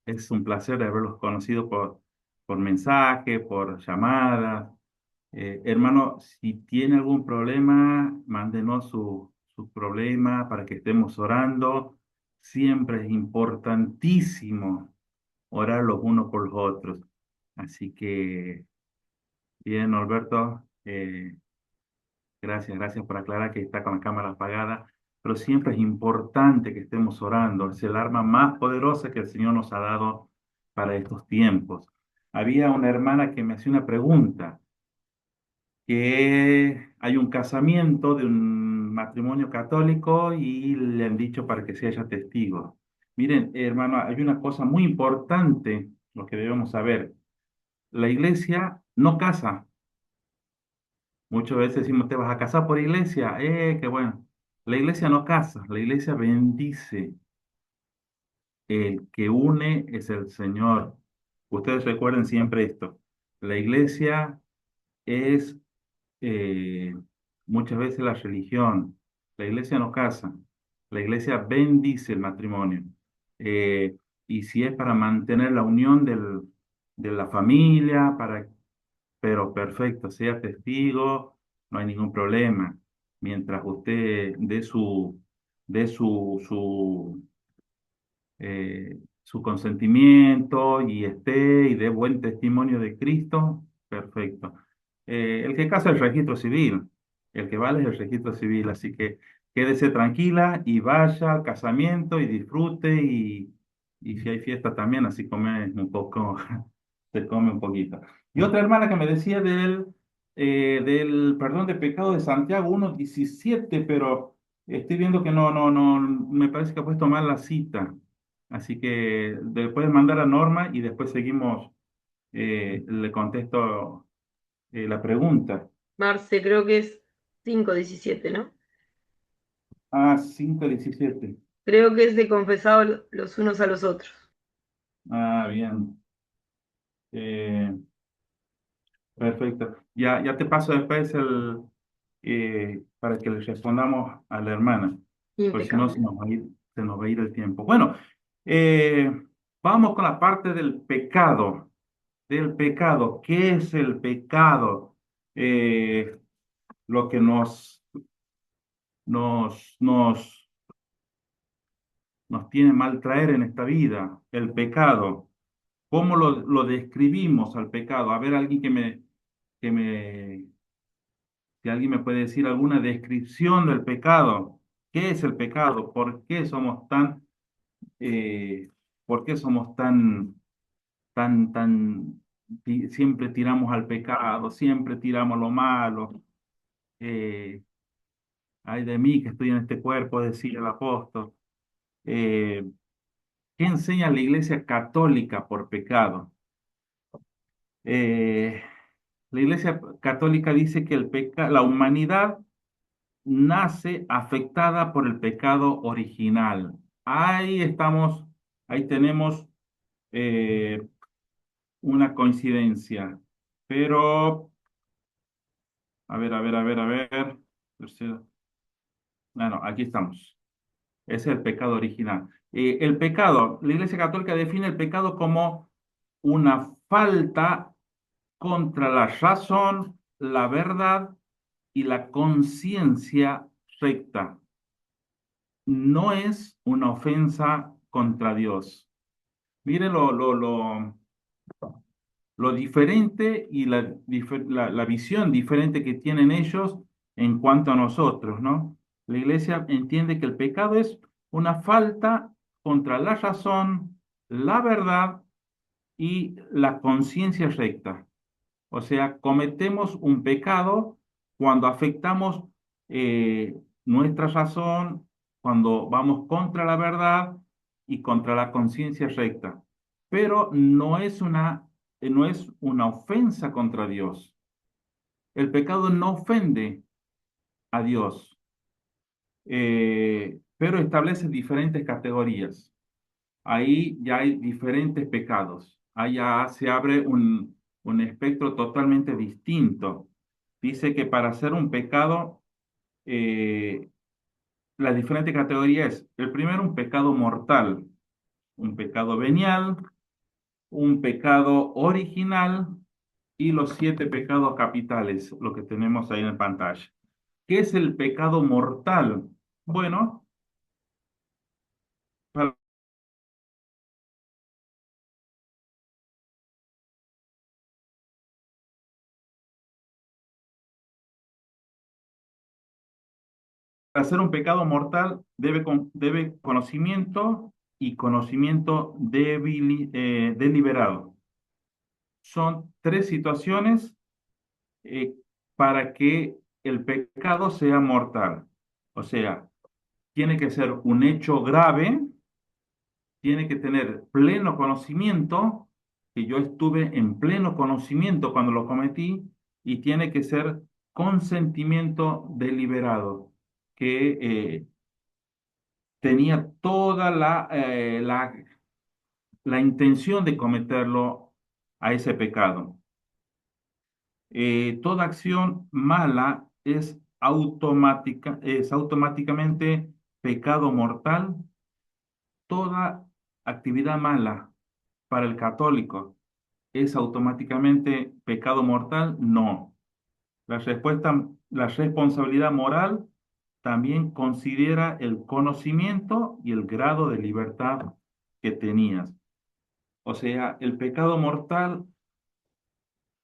[SPEAKER 1] es un placer de haberlos conocido por mensaje, por llamadas. Hermano, si tiene algún problema, mándenos su problema para que estemos orando. Siempre es importantísimo orar los unos por los otros. Así que, bien, Alberto, gracias por aclarar que está con la cámara apagada, pero siempre es importante que estemos orando. Es el arma más poderosa que el Señor nos ha dado para estos tiempos. Había una hermana que me hacía una pregunta, que hay un casamiento de un matrimonio católico y le han dicho para que sea ella testigo. Miren, hermano, hay una cosa muy importante, lo que debemos saber. La iglesia no casa. Muchas veces decimos, ¿te vas a casar por iglesia? Qué bueno. La iglesia no casa, la iglesia bendice. El que une es el Señor. Ustedes recuerden siempre esto. La iglesia es eh, muchas veces la religión. La iglesia no casa, la iglesia bendice el matrimonio. Eh, y si es para mantener la unión de la familia, pero perfecto, sea testigo, no hay ningún problema. Mientras usted dé su, su consentimiento y esté y dé buen testimonio de Cristo, perfecto. El que casa es el registro civil, el que vale es el registro civil, así que quédese tranquila y vaya al casamiento y disfrute y si hay fiesta también, así come un poco, se come un poquito. Y otra hermana que me decía del perdón de pecado de Santiago 1:17, pero estoy viendo que no, me parece que ha puesto mal la cita. Así que le puedes mandar a Norma y después seguimos, le contesto la pregunta.
[SPEAKER 4] Marce, creo que es 5:17, ¿no?
[SPEAKER 1] Ah, 5:17.
[SPEAKER 4] Creo que es de confesado los unos a los otros.
[SPEAKER 1] Ah, bien. Eh, Perfecto. Ya te paso después para que le respondamos a la hermana, porque si no
[SPEAKER 4] Impecable.
[SPEAKER 1] se nos va a ir el tiempo. Bueno, eh, vamos con la parte del pecado. Del pecado. ¿Qué es el pecado? Lo que nos, nos, nos tiene mal traer en esta vida, el pecado. ¿Cómo lo describimos al pecado? A ver, alguien que me, si alguien me puede decir alguna descripción del pecado. ¿Qué es el pecado? Eh, ¿Por qué somos siempre tiramos al pecado, siempre tiramos lo malo? Eh, Ay de mí que estoy en este cuerpo, decía el apóstol. Eh, ¿Qué enseña la Iglesia Católica por pecado? Eh, la Iglesia Católica dice que la humanidad nace afectada por el pecado original. Ahí estamos, ahí tenemos eh, una coincidencia. Pero, a ver. Bueno, aquí estamos. Ese es el pecado original. El pecado, la Iglesia Católica define el pecado como una falta contra la razón, la verdad y la conciencia recta. No es una ofensa contra Dios. Mire lo diferente y la visión diferente que tienen ellos en cuanto a nosotros, ¿no? La iglesia entiende que el pecado es una falta contra la razón, la verdad y la conciencia recta. O sea, cometemos un pecado cuando afectamos nuestra razón, cuando vamos contra la verdad y contra la conciencia recta. Pero no es una ofensa contra Dios. El pecado no ofende a Dios, pero establece diferentes categorías. Ahí ya hay diferentes pecados. Ahí ya se abre un espectro totalmente distinto. Dice que para hacer un pecado, eh, la diferente categoría es, el primero, un pecado mortal, un pecado venial, un pecado original y los 7 pecados capitales, lo que tenemos ahí en pantalla. ¿Qué es el pecado mortal? Bueno, para hacer un pecado mortal debe conocimiento y conocimiento deliberado. Son 3 situaciones eh, para que el pecado sea mortal. O sea, tiene que ser un hecho grave, tiene que tener pleno conocimiento, que yo estuve en pleno conocimiento cuando lo cometí, y tiene que ser consentimiento deliberado, que tenía toda la intención de cometerlo a ese pecado. Toda acción mala es automáticamente pecado mortal. Toda actividad mala para el católico es automáticamente pecado mortal. No. La responsabilidad moral también considera el conocimiento y el grado de libertad que tenías. O sea, el pecado mortal,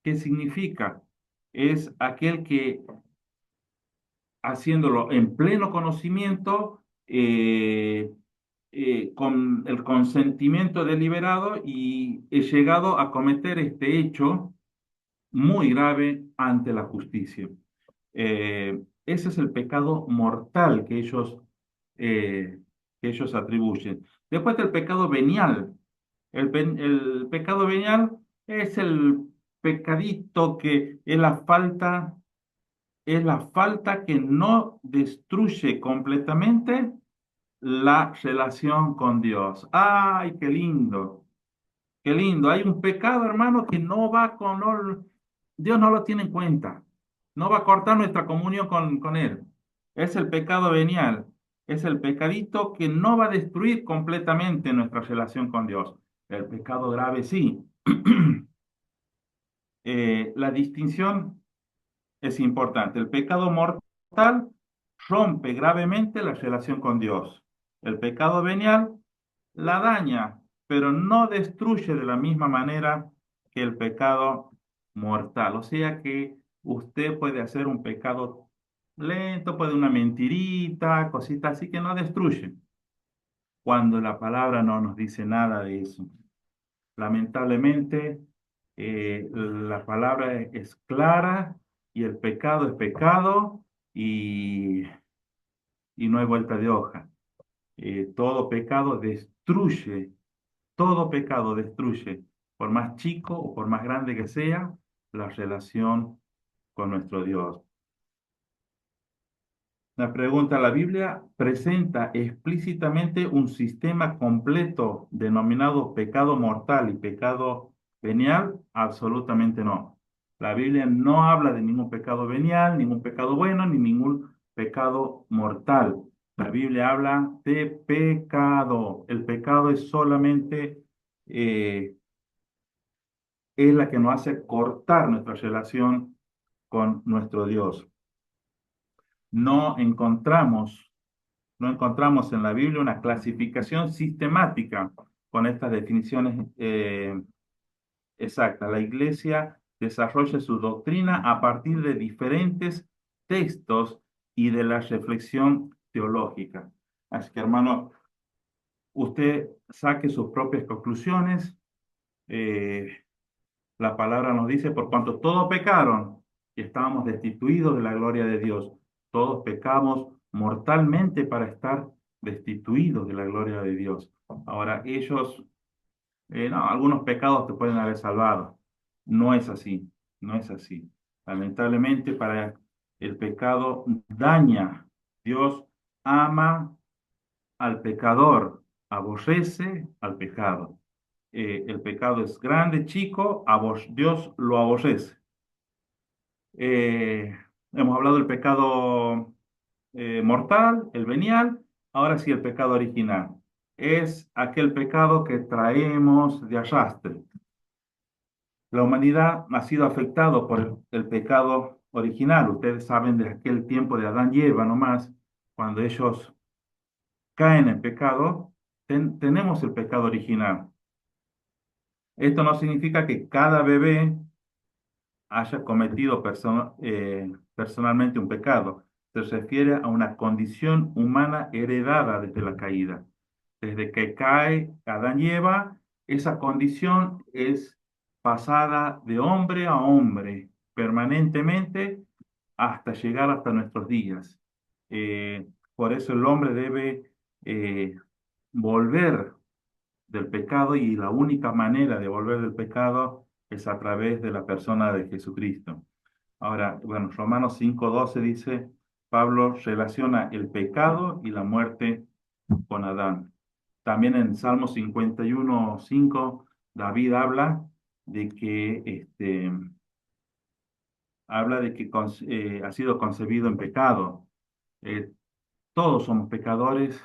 [SPEAKER 1] ¿qué significa? Es aquel que haciéndolo en pleno conocimiento, con el consentimiento deliberado y he llegado a cometer este hecho muy grave ante la justicia. Ese es el pecado mortal que ellos atribuyen. Después del pecado venial. El pecado venial es el pecadito que es la falta que no destruye completamente la relación con Dios. ¡Ay, qué lindo! Qué lindo. Hay un pecado, hermano, que no va con... Dios no lo tiene en cuenta. No va a cortar nuestra comunión con Él. Es el pecado venial. Es el pecadito que no va a destruir completamente nuestra relación con Dios. El pecado grave sí. La distinción es importante. El pecado mortal rompe gravemente la relación con Dios. El pecado venial la daña, pero no destruye de la misma manera que el pecado mortal. O sea que usted puede hacer un pecado lento, puede una mentirita, cosita así que no destruye, cuando la palabra no nos dice nada de eso. Lamentablemente, la palabra es clara y el pecado es pecado y no hay vuelta de hoja. Todo pecado destruye, todo pecado destruye, por más chico o por más grande que sea, la relación con nuestro Dios. La pregunta, ¿la Biblia presenta explícitamente un sistema completo denominado pecado mortal y pecado venial? Absolutamente no. La Biblia no habla de ningún pecado venial, ningún pecado bueno, ni ningún pecado mortal. La Biblia habla de pecado. El pecado es solamente, es la que nos hace cortar nuestra relación con nuestro Dios. No encontramos No encontramos en la Biblia una clasificación sistemática con estas definiciones exactas. La Iglesia desarrolla su doctrina a partir de diferentes textos y de la reflexión teológica. Así que, hermano, usted saque sus propias conclusiones. Eh, la palabra nos dice, por cuanto todos pecaron y estábamos destituidos de la gloria de Dios, todos pecamos mortalmente para estar destituidos de la gloria de Dios. Ahora, no, algunos pecados te pueden haber salvado. No es así, no es así. Lamentablemente, para el pecado daña. Dios ama al pecador, aborrece al pecado. El pecado es grande, chico, Dios lo aborrece. Eh, Hemos hablado del pecado mortal, el venial, ahora sí el pecado original. Es aquel pecado que traemos de arrastre. La humanidad ha sido afectado por el pecado original. Ustedes saben de aquel tiempo de Adán y Eva nomás, cuando ellos caen en pecado, tenemos el pecado original. Esto no significa que cada bebé haya cometido personalmente un pecado. Se refiere a una condición humana heredada desde la caída. Desde que cae Adán y Eva, esa condición es pasada de hombre a hombre permanentemente hasta llegar hasta nuestros días. Por eso el hombre debe volver del pecado y la única manera de volver del pecado es a través de la persona de Jesucristo. Ahora, bueno, Romanos 5:12 dice, Pablo relaciona el pecado y la muerte con Adán. También en Salmo 51:5, David habla de que ha sido concebido en pecado. Eh, Todos somos pecadores,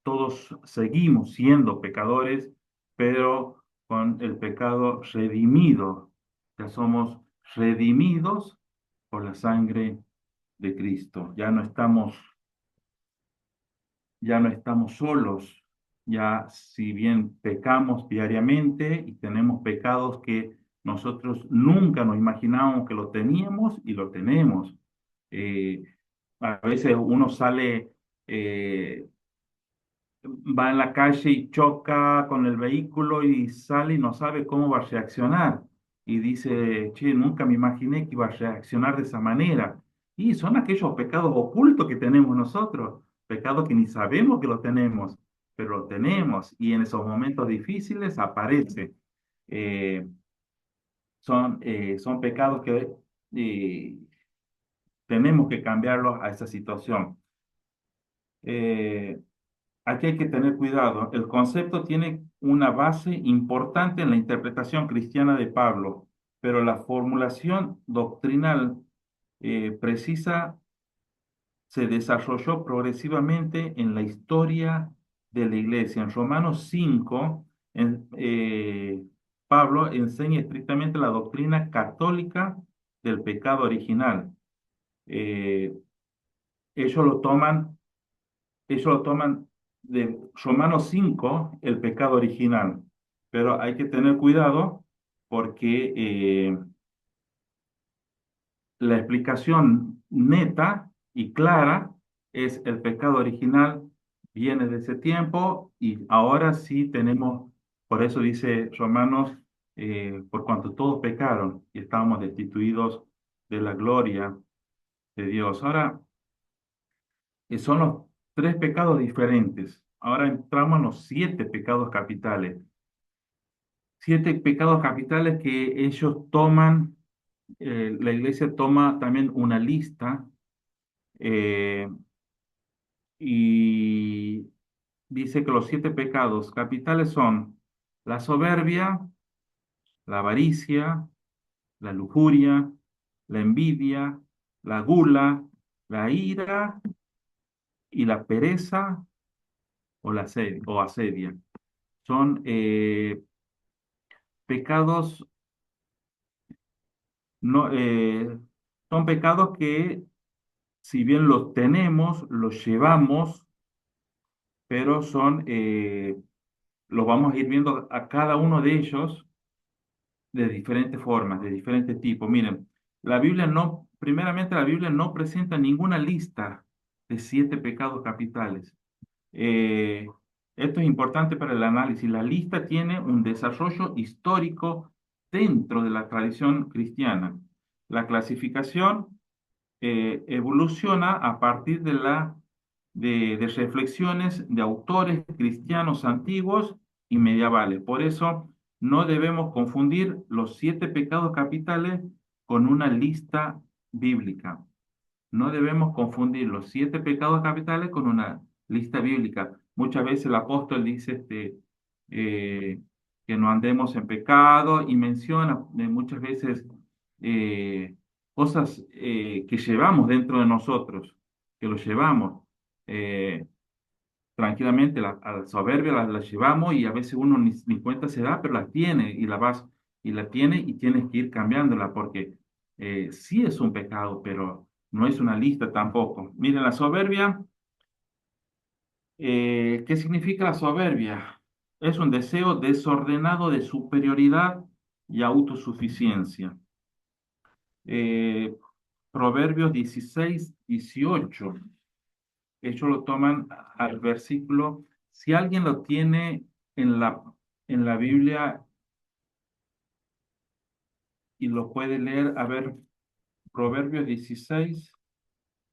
[SPEAKER 1] todos seguimos siendo pecadores, pero con el pecado redimido. Ya somos redimidos por la sangre de Cristo. Ya no estamos solos, ya si bien pecamos diariamente y tenemos pecados que nosotros nunca nos imaginábamos que lo teníamos y lo tenemos. Eh, a veces uno sale, va en la calle y choca con el vehículo y sale y no sabe cómo va a reaccionar. Y dice, che, nunca me imaginé que iba a reaccionar de esa manera. Y son aquellos pecados ocultos que tenemos nosotros, pecados que ni sabemos que lo tenemos, pero lo tenemos y en esos momentos difíciles aparece. Eh, son pecados que eh, tenemos que cambiarlos a esa situación. Eh, Aquí hay que tener cuidado. El concepto tiene una base importante en la interpretación cristiana de Pablo, pero la formulación doctrinal precisa se desarrolló progresivamente en la historia de la iglesia. En Romanos 5, Pablo enseña estrictamente la doctrina católica del pecado original. Eh, ellos lo toman ellos lo toman de Romanos 5, el pecado original. Pero hay que tener cuidado porque la explicación neta y clara es el pecado original viene de ese tiempo y ahora sí tenemos, por eso dice Romanos, por cuanto todos pecaron y estábamos destituidos de la gloria de Dios. Ahora, son los tres pecados diferentes. Ahora entramos en los siete pecados capitales. Siete pecados capitales que ellos toman, la iglesia toma también una lista eh, y dice que los siete pecados capitales son la soberbia, la avaricia, la lujuria, la envidia, la gula, la ira y la pereza o asedia. Son pecados, no, son pecados que si bien los tenemos, los llevamos, pero los vamos a ir viendo a cada uno de ellos de diferentes formas, de diferentes tipos. Miren, primeramente la Biblia no presenta ninguna lista de siete pecados capitales. Eh, Esto es importante para el análisis. La lista tiene un desarrollo histórico dentro de la tradición cristiana. La clasificación evoluciona a partir de reflexiones de autores cristianos antiguos y medievales. Por eso no debemos confundir los siete pecados capitales con una lista bíblica. No debemos confundir los siete pecados capitales con una lista bíblica. Muchas veces el apóstol dice eh, que no andemos en pecado y menciona muchas veces eh, cosas que llevamos dentro de nosotros, que lo llevamos. Eh, Tranquilamente, a la soberbia la llevamos y a veces uno ni cuenta se da, pero la tiene y la tiene y tienes que ir cambiándola porque sí es un pecado, pero no es una lista tampoco. Miren, la soberbia, ¿qué significa la soberbia? Es un deseo desordenado de superioridad y autosuficiencia. Eh, Proverbios 16, 18. Ellos lo toman al versículo. Si alguien lo tiene en la Biblia y lo puede leer, a ver, Proverbios 16,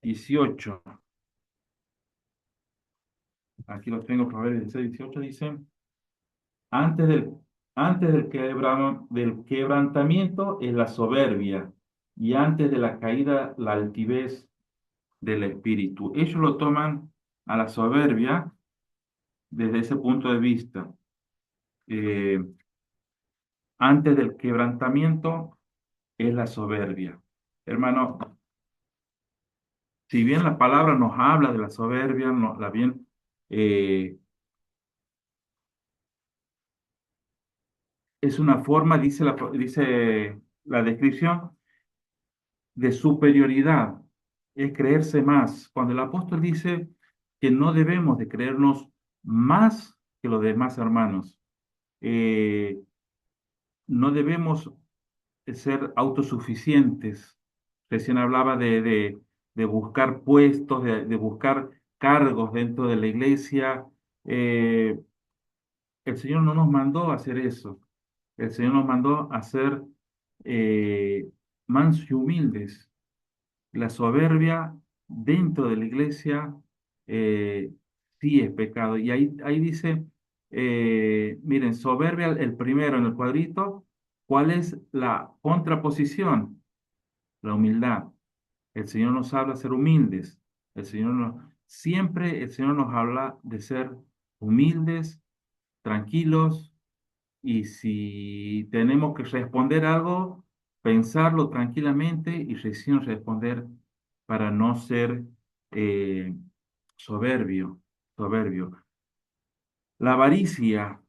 [SPEAKER 1] 18. Aquí lo tengo, Proverbios 16, 18 dice, antes del, del quebrantamiento es la soberbia y antes de la caída la altivez del espíritu. Ellos lo toman a la soberbia desde ese punto de vista. Eh, Antes del quebrantamiento es la soberbia. Hermano, si bien la palabra nos habla de la soberbia, eh, es una forma, dice la descripción, de superioridad, es creerse más. Cuando el apóstol dice que no debemos de creernos más que los demás hermanos. Eh, no debemos ser autosuficientes. Recién hablaba de buscar puestos, de buscar cargos dentro de la iglesia. Eh, el Señor no nos mandó a hacer eso. El Señor nos mandó a ser mansos y humildes. La soberbia dentro de la iglesia sí es pecado. Y ahí dice, miren, soberbia, el primero en el cuadrito, ¿cuál es la contraposición? La humildad. El Señor nos habla de ser humildes. Siempre el Señor nos habla de ser humildes, tranquilos, y si tenemos que responder algo, pensarlo tranquilamente y recién responder para no ser eh, soberbio, soberbio. La avaricia,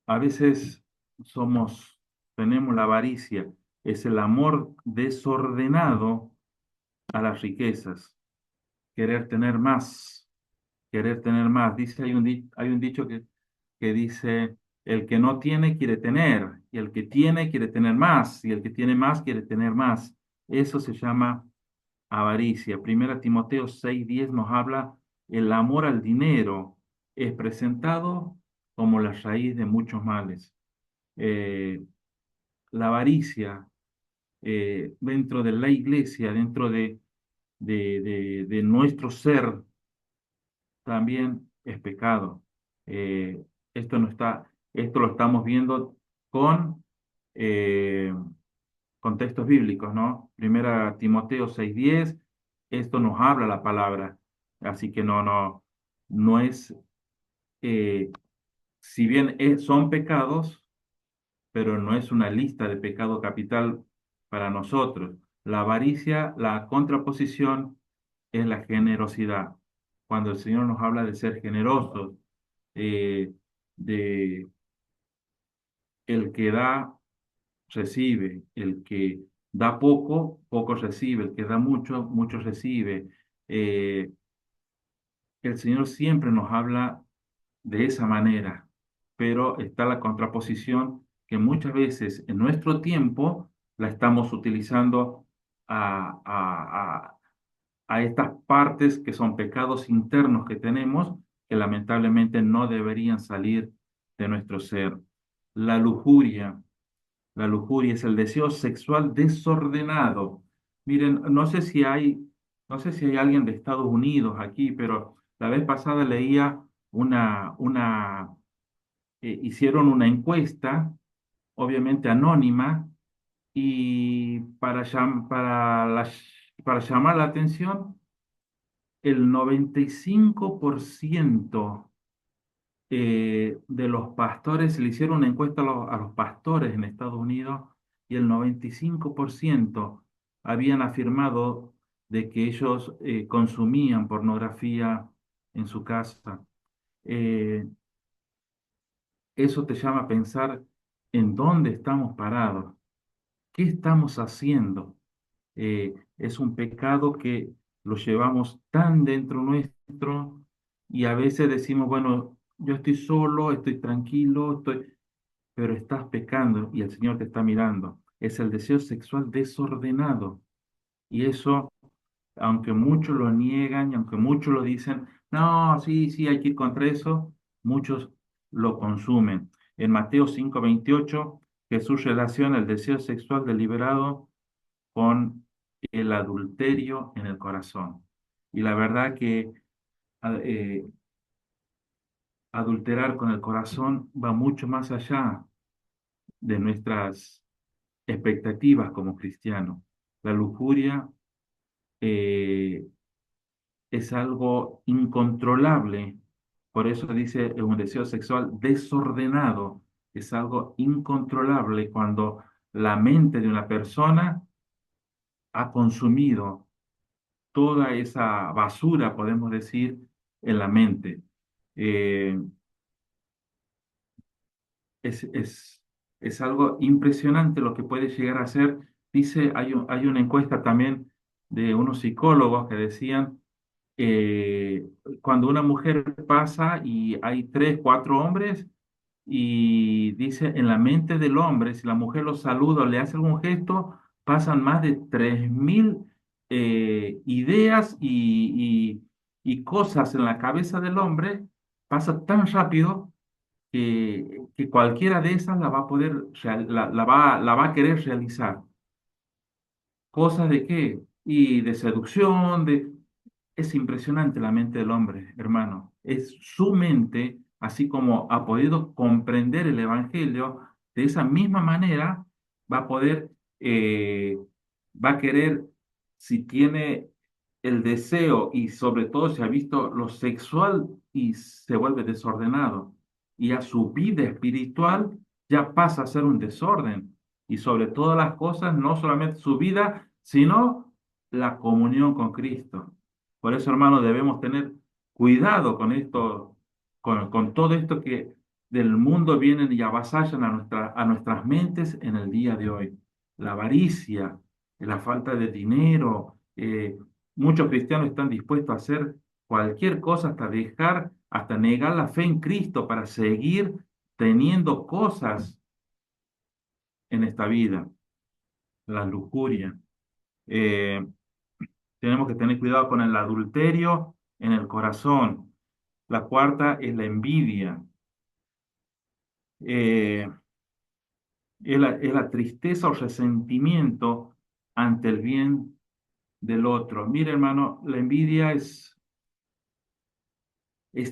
[SPEAKER 1] a veces tenemos la avaricia, es el amor desordenado a las riquezas, querer tener más, querer tener más. Dice, hay un dicho que dice, el que no tiene quiere tener, y el que tiene quiere tener más, y el que tiene más quiere tener más. Eso se llama avaricia. Primera Timoteo 6:10 nos habla, el amor al dinero es presentado como la raíz de muchos males. Eh, la avaricia dentro de la iglesia, dentro de nuestro ser, también es pecado. Eh, esto lo estamos viendo con eh, contextos bíblicos, ¿no? Primera Timoteo 6:10, esto nos habla la palabra, así que no es, eh, si bien son pecados, pero no es una lista de pecado capital para nosotros. La avaricia, la contraposición es la generosidad. Cuando el Señor nos habla de ser generosos, eh, de el que da, recibe, el que da poco, poco recibe, el que da mucho, mucho recibe. Eh, el Señor siempre nos habla de esa manera, pero está la contraposición que muchas veces en nuestro tiempo la estamos utilizando a, a, a, a estas partes que son pecados internos que tenemos, que lamentablemente no deberían salir de nuestro ser. La lujuria, la lujuria es el deseo sexual desordenado. Miren, no sé si hay alguien de Estados Unidos aquí, pero la vez pasada leía hicieron una encuesta, obviamente anónima, y para llamar la atención, el 95% de los pastores, se le hicieron una encuesta a los pastores en Estados Unidos y el 95% habían afirmado de que ellos consumían pornografía en su casa. Eh, Eso te llama a pensar en dónde estamos parados, qué estamos haciendo. Es un pecado que lo llevamos tan dentro nuestro y a veces decimos, bueno, yo estoy solo, estoy tranquilo, pero estás pecando y el Señor te está mirando. Es el deseo sexual desordenado y eso, aunque muchos lo niegan y aunque muchos lo dicen, no, sí, sí, hay que ir contra eso, muchos lo consumen. En Mateo 5:28, Jesús relaciona el deseo sexual deliberado con el adulterio en el corazón. Y la verdad que eh, adulterar con el corazón va mucho más allá de nuestras expectativas como cristianos. La lujuria eh, es algo incontrolable, por eso dice un deseo sexual desordenado, es algo incontrolable cuando la mente de una persona ha consumido toda esa basura, podemos decir, en la mente. Eh, es, es, es algo impresionante lo que puede llegar a ser. Dice, hay una encuesta también de unos psicólogos que decían eh, cuando una mujer pasa y hay tres, cuatro hombres, y dice, en la mente del hombre, si la mujer lo saluda o le hace algún gesto, pasan más de 3.000 ideas y cosas en la cabeza del hombre, pasa tan rápido que cualquiera de esas la va a poder, la va a querer realizar. ¿Cosas de qué? Y de seducción, es impresionante la mente del hombre, hermano. Es su mente, así como ha podido comprender el Evangelio, de esa misma manera va a poder, eh, va a querer, si tiene el deseo y sobre todo si ha visto lo sexual y se vuelve desordenado, y a su vida espiritual ya pasa a ser un desorden. Y sobre todas las cosas, no solamente su vida, sino la comunión con Cristo. Por eso, hermano, debemos tener cuidado con esto, con todo esto que del mundo vienen y avasallan a nuestras mentes en el día de hoy. La avaricia, la falta de dinero. Muchos cristianos están dispuestos a hacer cualquier cosa hasta dejar, hasta negar la fe en Cristo para seguir teniendo cosas en esta vida. La lujuria. Eh, Tenemos que tener cuidado con el adulterio en el corazón. La cuarta es la envidia. Eh, es la tristeza o resentimiento ante el bien del otro. Mire, hermano, la envidia es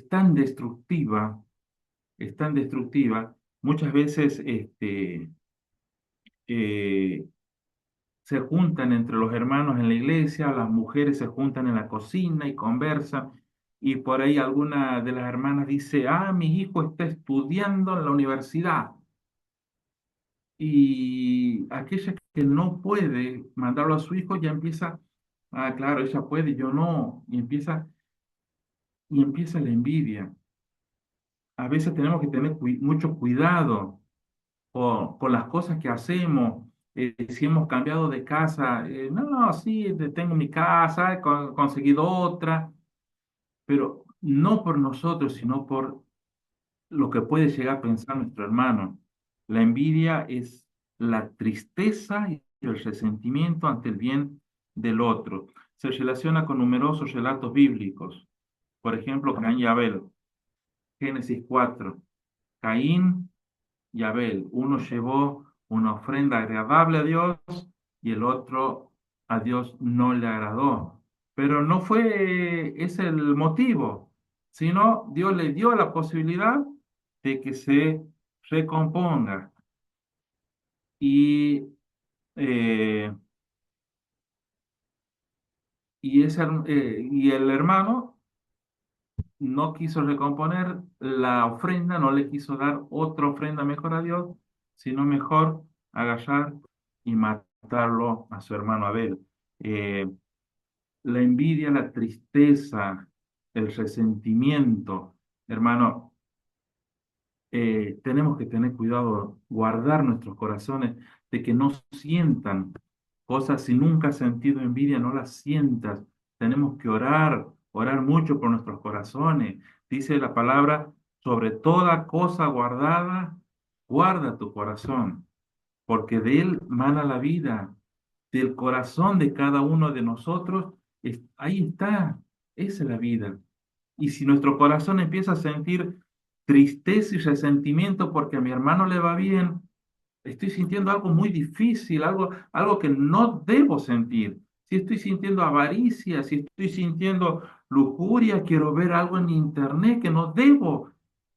[SPEAKER 1] tan destructiva, es tan destructiva. Muchas veces eh, se juntan entre los hermanos en la iglesia, las mujeres se juntan en la cocina y conversan, y por ahí alguna de las hermanas dice, ah, mi hijo está estudiando en la universidad, y aquella que no puede mandarlo a su hijo ya empieza, ah, claro, ella puede, yo no, y empieza la envidia. A veces tenemos que tener mucho cuidado con las cosas que hacemos. Si hemos cambiado de casa, no, sí, tengo mi casa, he conseguido otra, pero no por nosotros, sino por lo que puede llegar a pensar nuestro hermano. La envidia es la tristeza y el resentimiento ante el bien del otro. Se relaciona con numerosos relatos bíblicos. Por ejemplo, Caín y Abel, Génesis 4. Caín y Abel. Uno llevó una ofrenda agradable a Dios y el otro a Dios no le agradó. Pero no fue ese el motivo, sino Dios le dio la posibilidad de que se recomponga. Y, eh, y el hermano no quiso recomponer la ofrenda, no le quiso dar otra ofrenda mejor a Dios, sino mejor agarrar y matarlo a su hermano Abel. Eh, la envidia, la tristeza, el resentimiento, hermano, tenemos que tener cuidado, guardar nuestros corazones de que no sientan cosas. Si nunca has sentido envidia, no las sientas. Tenemos que orar, orar mucho por nuestros corazones. Dice la palabra, sobre toda cosa guardada, guarda tu corazón, porque de él mana la vida, del corazón de cada uno de nosotros, ahí está, esa es la vida. Y si nuestro corazón empieza a sentir tristeza y resentimiento porque a mi hermano le va bien, estoy sintiendo algo muy difícil, algo que no debo sentir. Si estoy sintiendo avaricia, si estoy sintiendo lujuria, quiero ver algo en internet que no debo.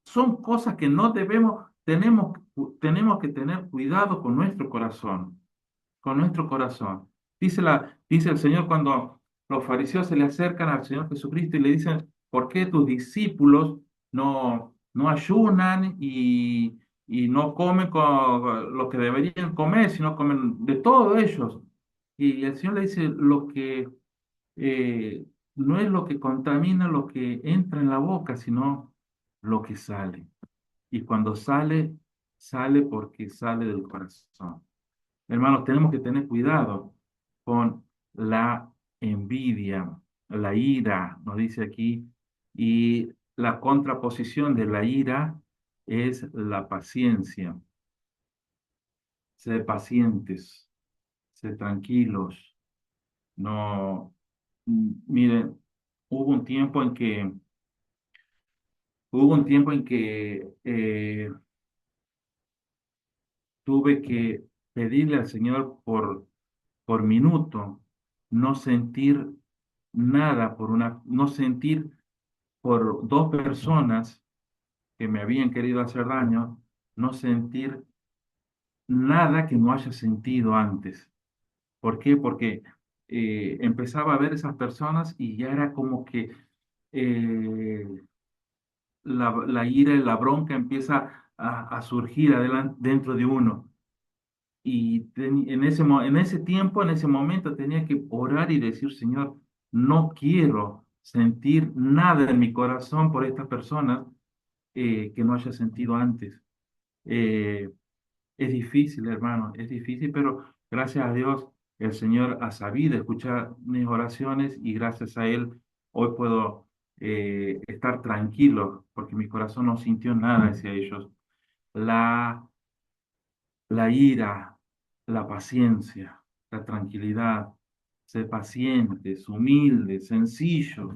[SPEAKER 1] Son cosas que no debemos, tenemos que tener cuidado con nuestro corazón, con nuestro corazón. Dice el Señor cuando los fariseos se le acercan al Señor Jesucristo y le dicen, ¿por qué tus discípulos no ayunan y no comen lo que deberían comer, sino comen de todos ellos? Y el Señor le dice, lo que no es lo que contamina lo que entra en la boca, sino lo que sale. Y cuando sale, sale porque sale del corazón. Hermanos, tenemos que tener cuidado con la envidia. la ira, nos dice aquí, y la contraposición de la ira es la paciencia. Sed pacientes, sed tranquilos. No, miren, hubo un tiempo en que, hubo un tiempo en que tuve que pedirle al Señor por minuto, no sentir nada no sentir por dos personas que me habían querido hacer daño, no sentir nada que no haya sentido antes. ¿Por qué? Porque empezaba a ver esas personas y ya era como que eh, la ira y la bronca empieza a surgir dentro de uno. Y en ese tiempo, en ese momento, tenía que orar y decir, Señor, no quiero sentir nada en mi corazón por estas personas que no haya sentido antes. Eh, es difícil, hermano, es difícil, pero gracias a Dios el Señor ha sabido escuchar mis oraciones y gracias a Él hoy puedo estar tranquilo porque mi corazón no sintió nada hacia ellos. La la ira, la paciencia, la tranquilidad, ser pacientes, humildes, sencillos,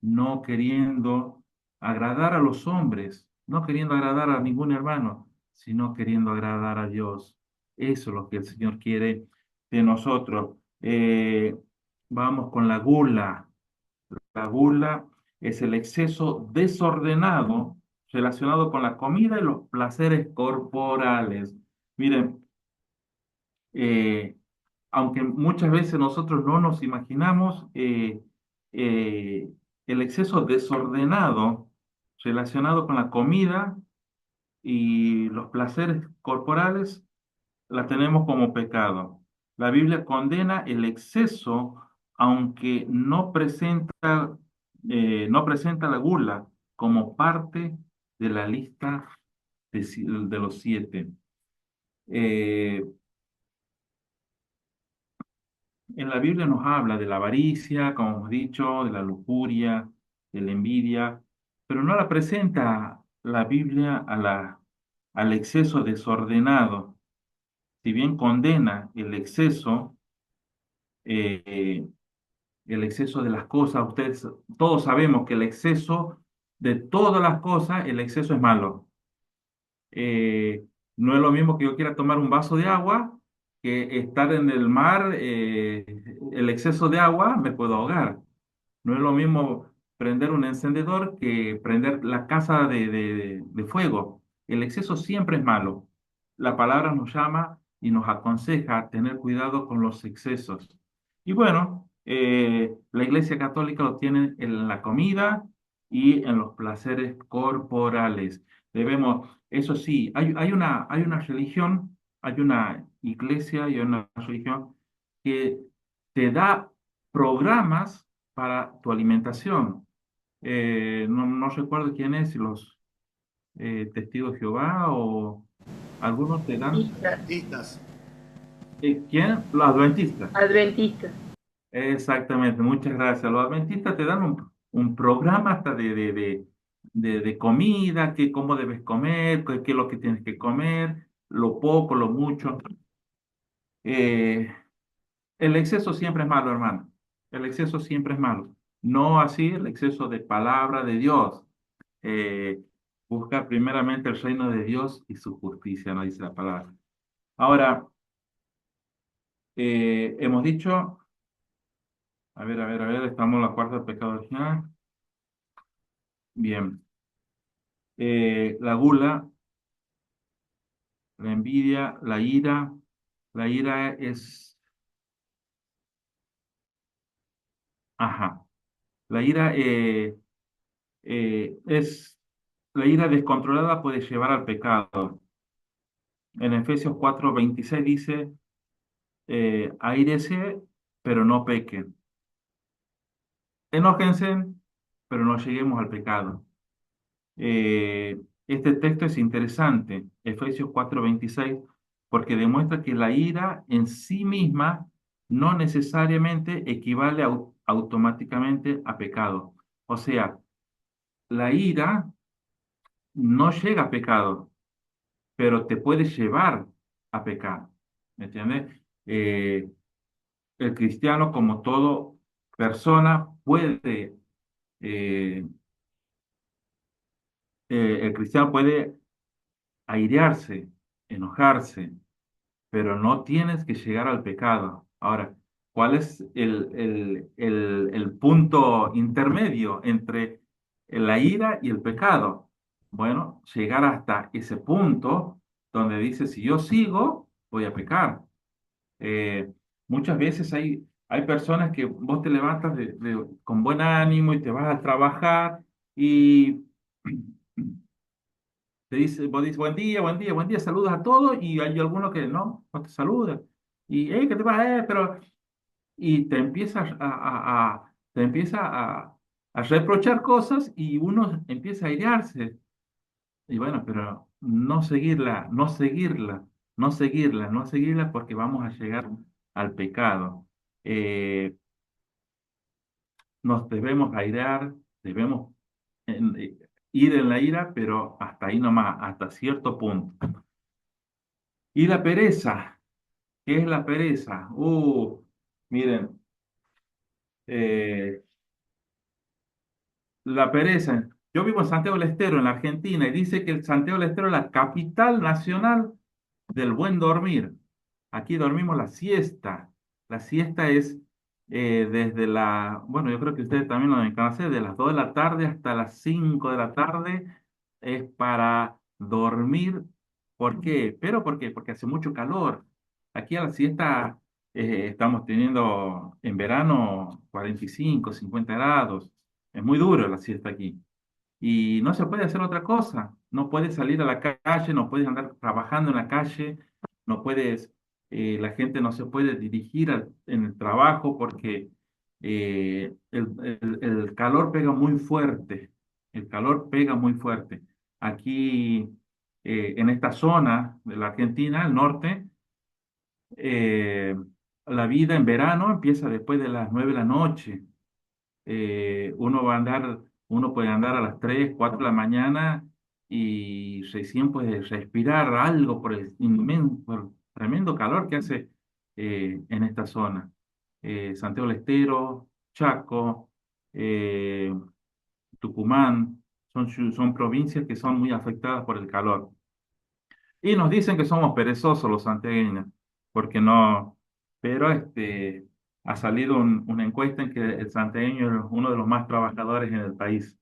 [SPEAKER 1] no queriendo agradar a los hombres, no queriendo agradar a ningún hermano, sino queriendo agradar a Dios. Eso es lo que el Señor quiere de nosotros. Vamos con la gula. La gula es el exceso desordenado relacionado con la comida y los placeres corporales. Miren, eh, aunque muchas veces nosotros no nos imaginamos, el exceso desordenado relacionado con la comida y los placeres corporales la tenemos como pecado. La Biblia condena el exceso, aunque no presenta la gula como parte de la lista de los siete. Eh, En la Biblia nos habla de la avaricia, como hemos dicho, de la lujuria, de la envidia, pero no la presenta la Biblia al exceso desordenado. Si bien condena eh, el exceso de las cosas, ustedes todos sabemos que el exceso de todas las cosas, el exceso es malo. No es lo mismo que yo quiera tomar un vaso de agua que estar en el mar, el exceso de agua me puedo ahogar. No es lo mismo prender un encendedor que prender la casa de fuego. El exceso siempre es malo. La palabra nos llama y nos aconseja a tener cuidado con los excesos. Y bueno, la Iglesia Católica lo tiene en la comida y en los placeres corporales. Debemos, eso sí, hay una religión, hay una iglesia y una religión que te da programas para tu alimentación. No recuerdo quién es, si los testigos de Jehová o algunos te dan.
[SPEAKER 2] Listas.
[SPEAKER 1] ¿Quién? Los adventistas.
[SPEAKER 4] Adventistas.
[SPEAKER 1] Exactamente, muchas gracias. Los adventistas te dan un programa hasta de comida, cómo debes comer, qué es lo que tienes que comer, lo poco, lo mucho. Eh, el exceso siempre es malo, hermano. El exceso siempre es malo. No así el exceso de palabra de Dios. Eh, busca primeramente el reino de Dios y su justicia, no dice la palabra. Ahora, hemos dicho, a ver, estamos en la cuarta pecado original. Bien. La gula, la envidia, la ira. La ira es, ajá, la ira es, la ira descontrolada puede llevar al pecado. En Efesios 4:26 dice, aírese, pero no pequen. Enójense, pero no lleguemos al pecado. Este texto es interesante, Efesios 4:26, porque demuestra que la ira en sí misma no necesariamente equivale a automáticamente a pecado. O sea, la ira no llega a pecado, pero te puede llevar a pecar. ¿Me entiendes? El cristiano, como todo persona, eh, el cristiano puede airearse, enojarse, pero no tienes que llegar al pecado. Ahora, ¿cuál es el punto intermedio entre la ira y el pecado? Bueno, llegar hasta ese punto donde dice, si yo sigo, voy a pecar. Eh, Muchas veces hay personas que vos te levantas con buen ánimo y te vas a trabajar y te dice, vos dices buen día, buen día, buen día, saludas a todos y hay algunos que no te saludan. Y, ¿qué te pasa? Pero, y te empiezas te empieza a reprochar cosas y uno empieza a airearse. Y bueno, pero no seguirla, no seguirla, no seguirla, no seguirla porque vamos a llegar al pecado. Eh, Nos debemos airear, debemos ir en la ira, pero hasta ahí nomás, hasta cierto punto. Y la pereza, ¿qué es la pereza? Miren, eh, la pereza. Yo vivo en Santiago del Estero, en la Argentina, y dice que el Santiago del Estero es la capital nacional del buen dormir. Aquí dormimos la siesta. La siesta es bueno, yo creo que ustedes también lo deben conocer, de las 2 de la tarde hasta las 5 de la tarde es para dormir. ¿Por qué? ¿Pero por qué? Porque hace mucho calor. Aquí a la siesta estamos teniendo en verano 45, 50 grados. Es muy duro la siesta aquí y no se puede hacer otra cosa. No puedes salir a la calle, no puedes andar trabajando en la calle, no puedes, la gente no se puede dirigir en el trabajo porque el calor pega muy fuerte, el calor pega muy fuerte. Aquí, en esta zona de la Argentina, al norte, eh, la vida en verano empieza después de las 9 de la noche. Uno puede andar a las 3 4 de la mañana y recién puede respirar algo por por el tremendo calor que hace en esta zona. Santiago del Estero, Chaco, eh, Tucumán, son provincias que son muy afectadas por el calor. Y nos dicen que somos perezosos los santiagueños, porque no, pero ha salido una encuesta en que el santiagueño es uno de los más trabajadores en el país.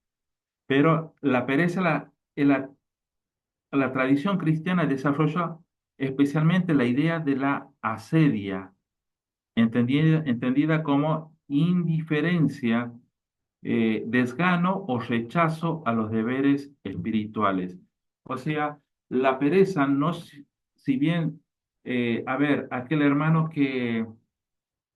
[SPEAKER 1] Pero la pereza, la tradición cristiana desarrolló especialmente la idea de la asedia, entendida como indiferencia, desgano o rechazo a los deberes espirituales. O sea, la pereza no, si bien, a ver, aquel hermano que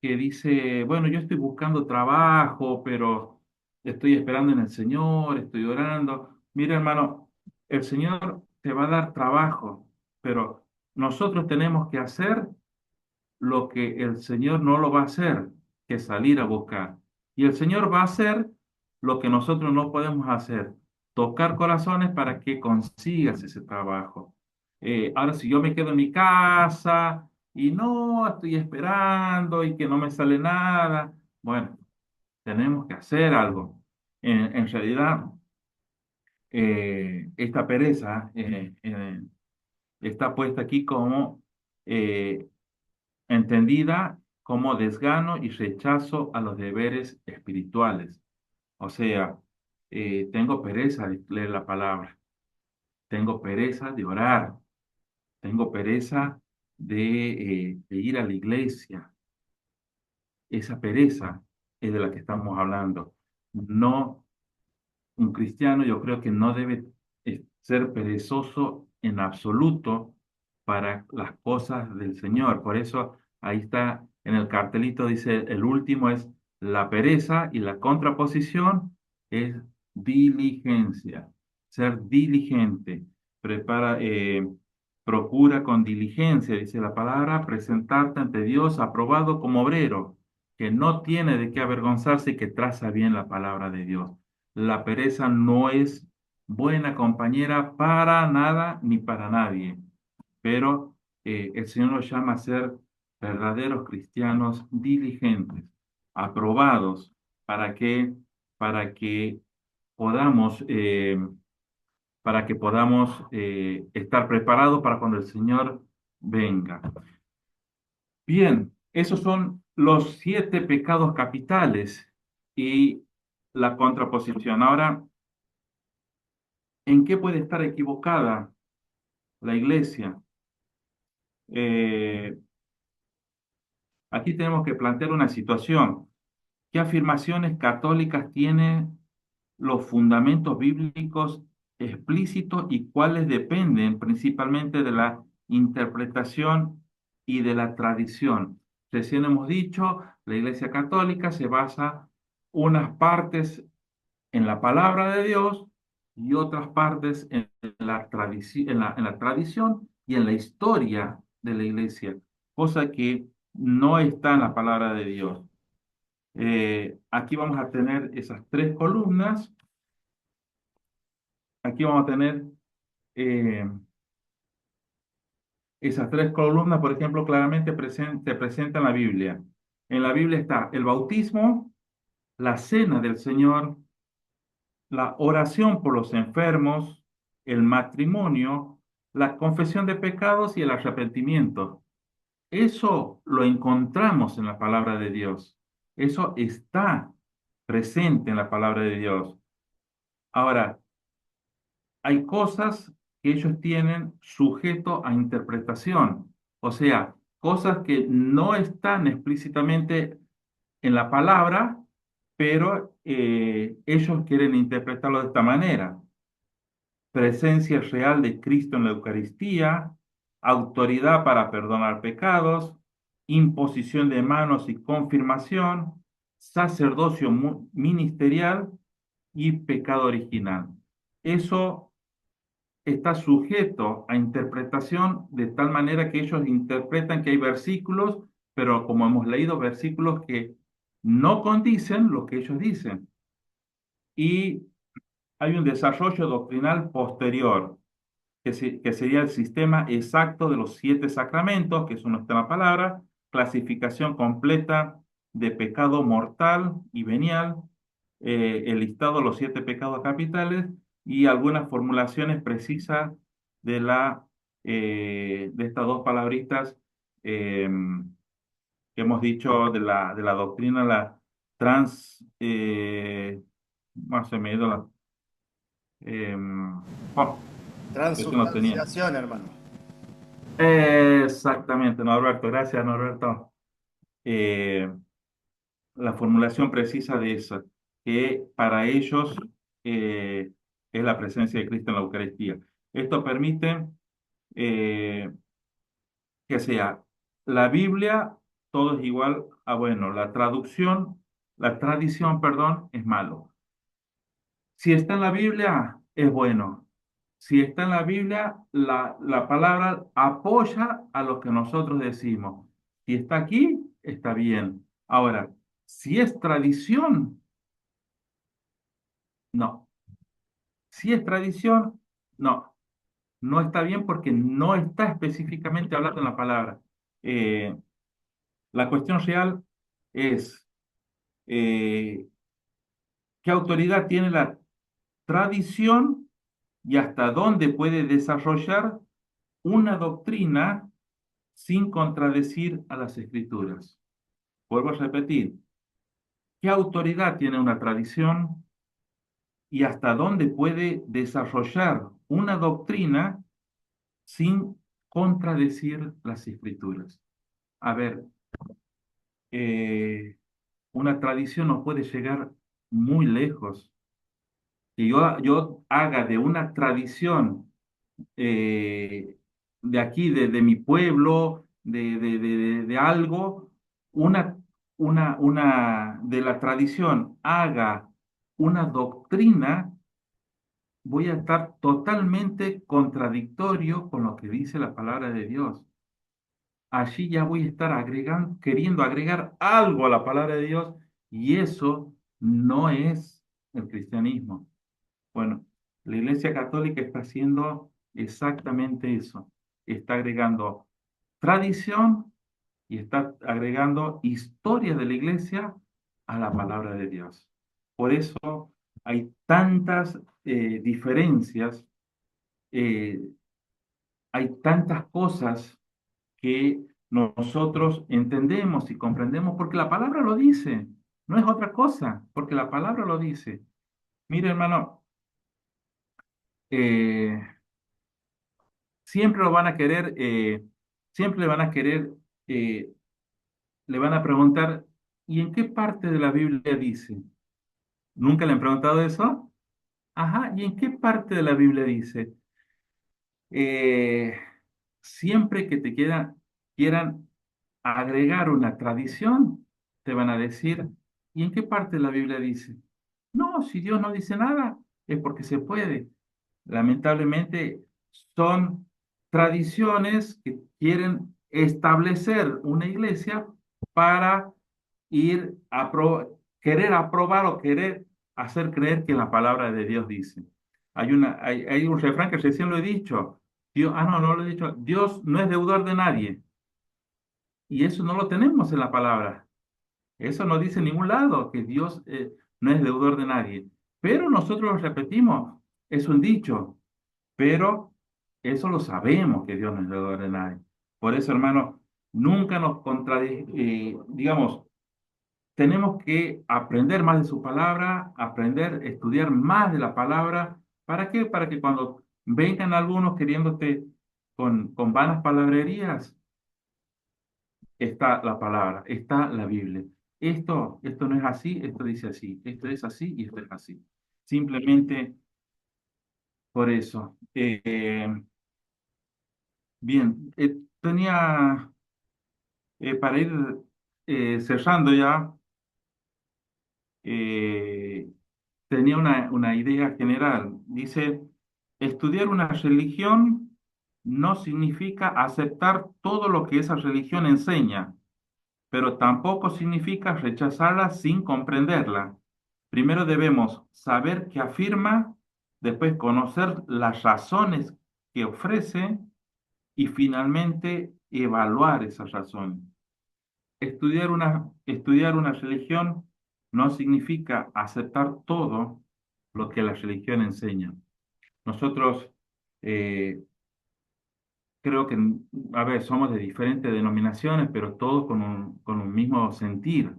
[SPEAKER 1] dice, bueno, yo estoy buscando trabajo, pero estoy esperando en el Señor, estoy orando. Mira, hermano, el Señor te va a dar trabajo, pero nosotros tenemos que hacer lo que el Señor no lo va a hacer, que salir a buscar. Y el Señor va a hacer lo que nosotros no podemos hacer, tocar corazones para que consigas ese trabajo. Ahora, si yo me quedo en mi casa y no estoy esperando y que no me sale nada, bueno, tenemos que hacer algo. En realidad, esta pereza está puesta aquí como entendida como desgano y rechazo a los deberes espirituales. O sea, tengo pereza de leer la palabra, tengo pereza de orar, tengo pereza de ir a la iglesia. Esa pereza es de la que estamos hablando. No, un cristiano yo creo que no debe ser perezoso en absoluto para las cosas del Señor. Por eso ahí está en el cartelito, dice, el último es la pereza y la contraposición es diligencia, ser diligente. Prepara, procura con diligencia, dice la palabra, presentarte ante Dios aprobado como obrero, que no tiene de qué avergonzarse y que traza bien la palabra de Dios. La pereza no es buena compañera para nada ni para nadie, pero el Señor nos llama a ser verdaderos cristianos diligentes, aprobados, para que, para que podamos, eh, para que podamos estar preparados para cuando el Señor venga. Bien, esos son los 7 pecados capitales y la contraposición. Ahora, ¿en qué puede estar equivocada la iglesia? Eh, Aquí tenemos que plantear una situación. ¿Qué afirmaciones católicas tienen los fundamentos bíblicos explícitos y cuáles dependen principalmente de la interpretación y de la tradición? Recién hemos dicho, la Iglesia Católica se basa unas partes en la palabra de Dios y otras partes en la en la tradición y en la historia de la Iglesia, cosa que no está en la palabra de Dios. Aquí vamos a tener esas 3 columnas. Aquí vamos a tener eh, esas 3 columnas, por ejemplo, claramente se presentan en la Biblia. En la Biblia está el bautismo, la cena del Señor, la oración por los enfermos, el matrimonio, la confesión de pecados y el arrepentimiento. Eso lo encontramos en la palabra de Dios. Eso está presente en la palabra de Dios. Ahora, hay cosas que ellos tienen sujeto a interpretación, o sea, cosas que no están explícitamente en la palabra, pero ellos quieren interpretarlo de esta manera. Presencia real de Cristo en la Eucaristía, autoridad para perdonar pecados, imposición de manos y confirmación, sacerdocio ministerial y pecado original. Eso está sujeto a interpretación de tal manera que ellos interpretan que hay versículos, pero como hemos leído, versículos que no condicen lo que ellos dicen. Y hay un desarrollo doctrinal posterior, que sería el sistema exacto de los 7 sacramentos, que es una nuestra palabra, clasificación completa de pecado mortal y venial, el listado de los 7 pecados capitales y algunas formulaciones precisas de estas 2 palabritas eh, que hemos dicho de la doctrina, la trans, más se me ha ido la, oh, eso no tenía.
[SPEAKER 2] Transubstanciación, hermano.
[SPEAKER 1] Exactamente, Norberto, gracias, Norberto. Eh, la formulación precisa de eso, que para ellos eh, es la presencia de Cristo en la Eucaristía. Esto permite eh, que sea la Biblia, todo es igual a bueno, la tradición, perdón, es malo. Si está en la Biblia, es bueno. Si está en la Biblia, la palabra apoya a lo que nosotros decimos. Si está aquí, está bien. Ahora, si es tradición, no. Si es tradición, no. No está bien porque no está específicamente hablando en la palabra. Eh, la cuestión real es eh, qué autoridad tiene la tradición y hasta dónde puede desarrollar una doctrina sin contradecir a las escrituras. Vuelvo a repetir, ¿qué autoridad tiene una tradición y hasta dónde puede desarrollar una doctrina sin contradecir las escrituras? A ver, eh, una tradición no puede llegar muy lejos. Que yo haga de una tradición eh, de aquí, de mi pueblo, de algo, una, de la tradición haga una doctrina, voy a estar totalmente contradictorio con lo que dice la palabra de Dios. allí ya voy a estar agregando, queriendo agregar algo a la palabra de Dios, y eso no es el cristianismo. Bueno, la Iglesia Católica está haciendo exactamente eso. Está agregando tradición y está agregando historia de la Iglesia a la palabra de Dios. Por eso hay tantas diferencias, eh, hay tantas cosas que nosotros entendemos y comprendemos porque la palabra lo dice, no es otra cosa, porque la palabra lo dice. Mire, hermano, eh, siempre lo van a querer, siempre le van a querer, eh, le van a preguntar, ¿y en qué parte de la Biblia dice? ¿Nunca le han preguntado eso? Ajá, ¿y en qué parte de la Biblia dice? Eh, siempre que te quieran agregar una tradición, te van a decir, ¿y en qué parte de la Biblia dice? No, si Dios no dice nada, es porque se puede. Lamentablemente son tradiciones que quieren establecer una iglesia para ir a querer aprobar o querer hacer creer que la palabra de Dios dice. Hay un refrán que recién lo he dicho. Dios, no, no lo he dicho. Dios no es deudor de nadie. Y eso no lo tenemos en la palabra. Eso no dice en ningún lado que Dios no es deudor de nadie. Pero nosotros lo repetimos. Es un dicho. Pero eso lo sabemos que Dios no es deudor de nadie. Por eso, hermano, nunca nos digamos, tenemos que aprender más de su palabra, aprender, estudiar más de la palabra. ¿Para qué? Para que cuando vengan algunos queriéndote con vanas palabrerías, está la palabra, está la Biblia. Esto no es así, esto dice así, esto es así y esto es así. Simplemente por eso. Bien, tenía para ir cerrando ya, eh, tenía una idea general. Dice, estudiar una religión no significa aceptar todo lo que esa religión enseña, pero tampoco significa rechazarla sin comprenderla. Primero debemos saber qué afirma, después conocer las razones que ofrece y finalmente evaluar esas razones. Estudiar una religión no significa aceptar todo lo que la religión enseña. Nosotros eh, creo que, a ver, somos de diferentes denominaciones, pero todos con un mismo sentir.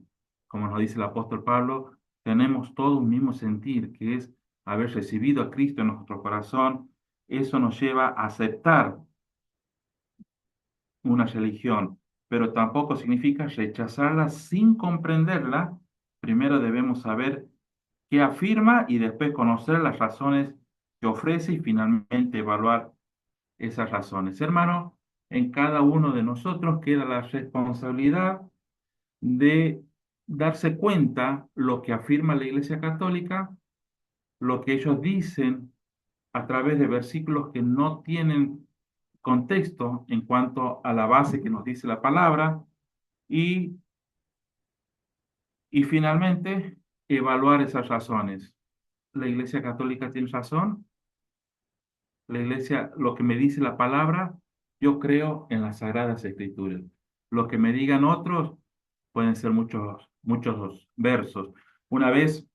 [SPEAKER 1] Como nos dice el apóstol Pablo, tenemos todo un mismo sentir, que es haber recibido a Cristo en nuestro corazón. Eso nos lleva a aceptar una religión, pero tampoco significa rechazarla sin comprenderla. Primero debemos saber qué afirma y después conocer las razones que ofrece y finalmente evaluar esas razones. Hermano, en cada uno de nosotros queda la responsabilidad de darse cuenta lo que afirma la Iglesia Católica, lo que ellos dicen a través de versículos que no tienen contexto en cuanto a la base que nos dice la palabra y, y finalmente evaluar esas razones. ¿La Iglesia Católica tiene razón? La Iglesia, lo que me dice la palabra, yo creo en las Sagradas Escrituras. Lo que me digan otros pueden ser muchos versos. Una vez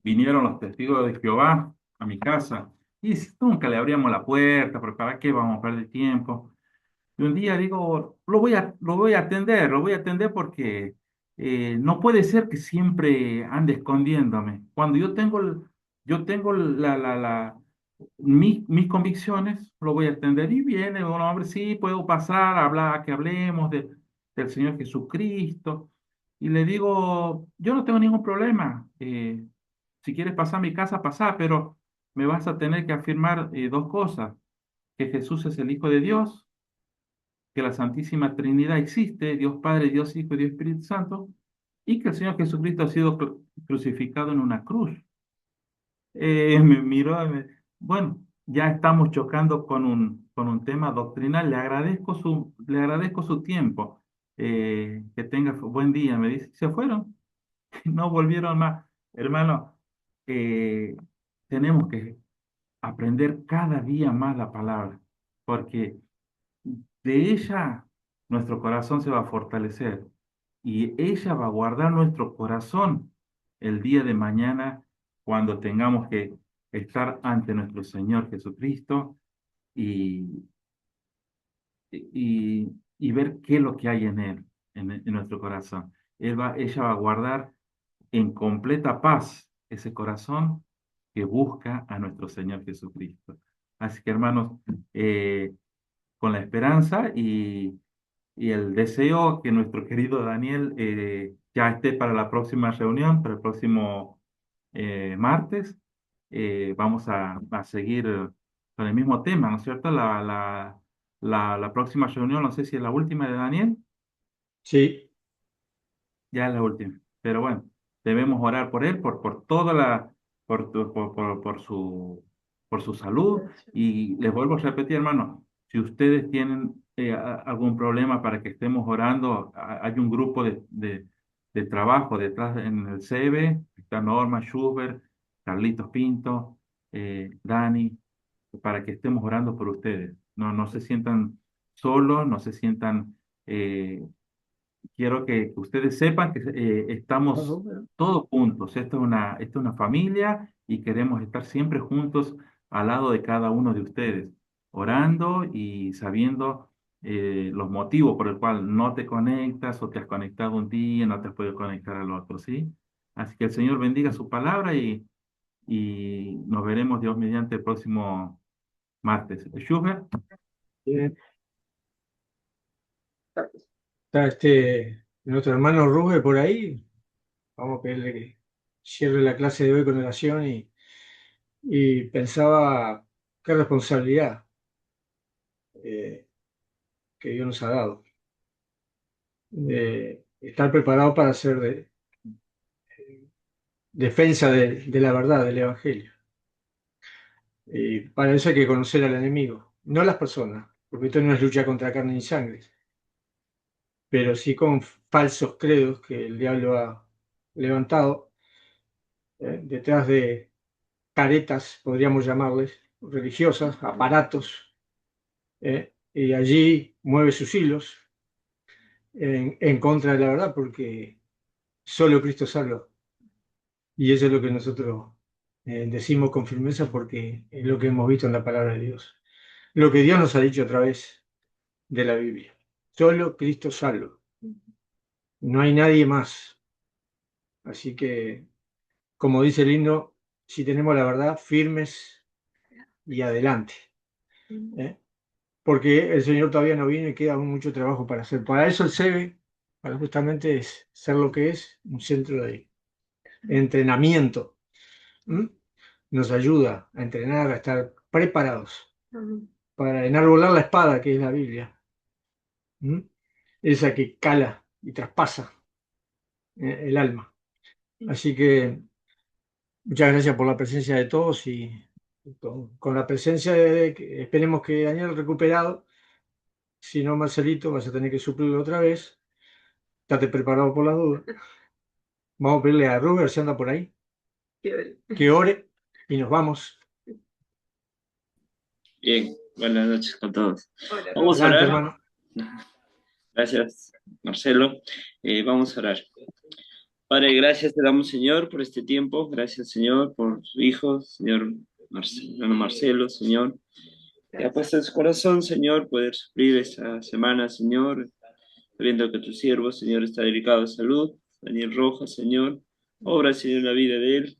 [SPEAKER 1] vinieron los testigos de Jehová a mi casa y nunca le abríamos la puerta, porque ¿para qué vamos a perder tiempo? Y un día digo, lo voy a atender porque no puede ser que siempre ande escondiéndome. Cuando yo tengo mis convicciones, lo voy a atender. Y viene un hombre, sí, puedo pasar, hablar, que hablemos del Señor Jesucristo. Y le digo, yo no tengo ningún problema. Si quieres pasar a mi casa, pasar, pero me vas a tener que afirmar dos cosas, que Jesús es el Hijo de Dios, que la Santísima Trinidad existe, Dios Padre, Dios Hijo y Dios Espíritu Santo, y que el Señor Jesucristo ha sido crucificado en una cruz. Me miró, bueno, ya estamos chocando con un tema doctrinal. Le agradezco su tiempo. Que tenga buen día. Me dice, ¿se fueron? No volvieron más. Hermano, eh, tenemos que aprender cada día más la palabra, porque de ella nuestro corazón se va a fortalecer y ella va a guardar nuestro corazón el día de mañana cuando tengamos que estar ante nuestro Señor Jesucristo y, y ver qué es lo que hay en Él, en nuestro corazón. Ella va a guardar en completa paz ese corazón que busca a nuestro Señor Jesucristo. Así que hermanos, con la esperanza y el deseo que nuestro querido Daniel ya esté para la próxima reunión, para el próximo martes, vamos a seguir con el mismo tema, ¿no es cierto? La próxima reunión, no sé si es la última de Daniel.
[SPEAKER 3] Sí,
[SPEAKER 1] Ya es la última. Pero bueno, debemos orar por él, por toda por su salud. Y les vuelvo a repetir, hermano, si ustedes tienen algún problema para que estemos orando, hay un grupo de trabajo detrás en el CEBE, está Norma, Schubert, Carlitos Pinto, Dani, para que estemos orando por ustedes. No se sientan solos, no se sientan quiero que ustedes sepan que estamos todos juntos. Esto es una familia y queremos estar siempre juntos al lado de cada uno de ustedes, orando y sabiendo los motivos por el cual no te conectas o te has conectado un día y no te has podido conectar al otro, ¿sí? Así que el Señor bendiga su palabra y nos veremos Dios mediante el próximo martes. Schubert,
[SPEAKER 3] bien. Está nuestro hermano Rubén por ahí. Vamos a pedirle que cierre la clase de hoy con oración y pensaba qué responsabilidad eh, que Dios nos ha dado de estar preparado para hacer defensa de la verdad, del Evangelio. Y para eso hay que conocer al enemigo, no las personas, porque esto no es lucha contra carne ni sangre, pero sí con falsos credos que el diablo ha levantado detrás de caretas, podríamos llamarles, religiosas, aparatos, y allí mueve sus hilos en contra de la verdad, porque solo Cristo salva. Y eso es lo que nosotros decimos con firmeza porque es lo que hemos visto en la palabra de Dios. Lo que Dios nos ha dicho a través de la Biblia. Solo Cristo salva. No hay nadie más. Así que, como dice el himno, si tenemos la verdad, firmes y adelante. ¿eh? Porque el Señor todavía no viene y queda aún mucho trabajo para hacer. Para eso el SEBE, para justamente es ser lo que es un centro de entrenamiento. ¿m? Nos ayuda a entrenar, a estar preparados para enarbolar la espada que es la Biblia. ¿m? Esa que cala y traspasa el alma. Así que muchas gracias por la presencia de todos y con la presencia esperemos que Daniel recuperado, si no Marcelito vas a tener que suplirlo otra vez. Estate preparado por las dudas. Vamos a pedirle a Rubén si anda por ahí, que ore y nos vamos.
[SPEAKER 5] Bien, buenas noches con todos.
[SPEAKER 4] Hola.
[SPEAKER 5] Vamos a
[SPEAKER 3] Adelante,
[SPEAKER 5] orar.
[SPEAKER 3] hermano.
[SPEAKER 5] Gracias, Marcelo. Vamos a orar. Padre, gracias te damos, Señor, por este tiempo. Gracias, Señor, por su hijo, Señor hermano Marcelo, Señor. Que ha puesto en su corazón, Señor, poder sufrir esta semana, Señor, sabiendo que tu siervo, Señor, está delicado de salud. Daniel Rojas, Señor. Obra, Señor, en la vida de él.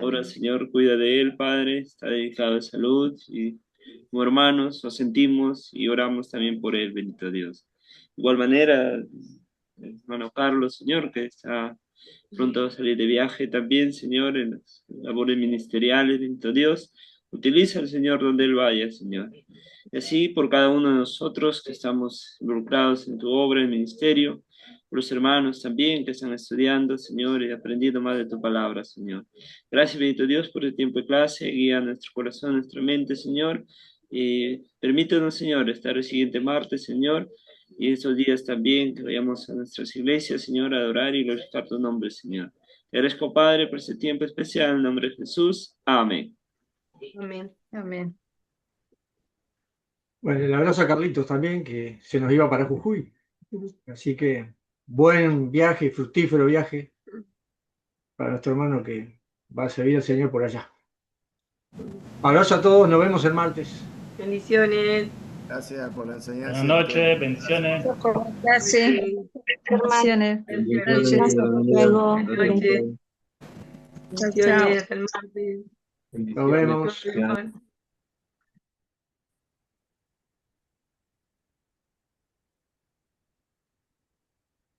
[SPEAKER 5] Obra, Señor, cuida de él, Padre. Está dedicado de salud y como hermanos nos sentimos y oramos también por él, bendito Dios. De igual manera, el hermano Carlos, Señor, que está pronto a salir de viaje también, Señor, en las labores ministeriales, bendito Dios. Utiliza al Señor donde Él vaya, Señor. Y así por cada uno de nosotros que estamos involucrados en tu obra, en el ministerio, por los hermanos también que están estudiando, Señor, y aprendiendo más de tu palabra, Señor. Gracias, bendito Dios, por el tiempo de clase. Guía nuestro corazón, nuestra mente, Señor. Y permítanos, Señor, estar el siguiente martes, Señor, y estos días también que vayamos a nuestras iglesias, Señor, a adorar y glorificar tu nombre, Señor. Te agradezco, Padre, por este tiempo especial, en nombre de Jesús. Amén.
[SPEAKER 4] Amén.
[SPEAKER 6] Amén.
[SPEAKER 3] Bueno, el abrazo a Carlitos también, que se nos iba para Jujuy. Así que buen viaje, fructífero viaje para nuestro hermano que va a servir al Señor por allá. Abrazo a todos, nos vemos el martes.
[SPEAKER 4] Bendiciones.
[SPEAKER 2] Gracias por la enseñanza.
[SPEAKER 7] Buenas noches, bendiciones.
[SPEAKER 6] Gracias. Bendiciones.
[SPEAKER 4] Bendiciones.
[SPEAKER 6] Buenas noches. Hasta luego.
[SPEAKER 4] Buenas noches.
[SPEAKER 6] Chao, chao.
[SPEAKER 4] Bendiciones. Hasta el martes.
[SPEAKER 3] Nos vemos.
[SPEAKER 4] Nos vemos.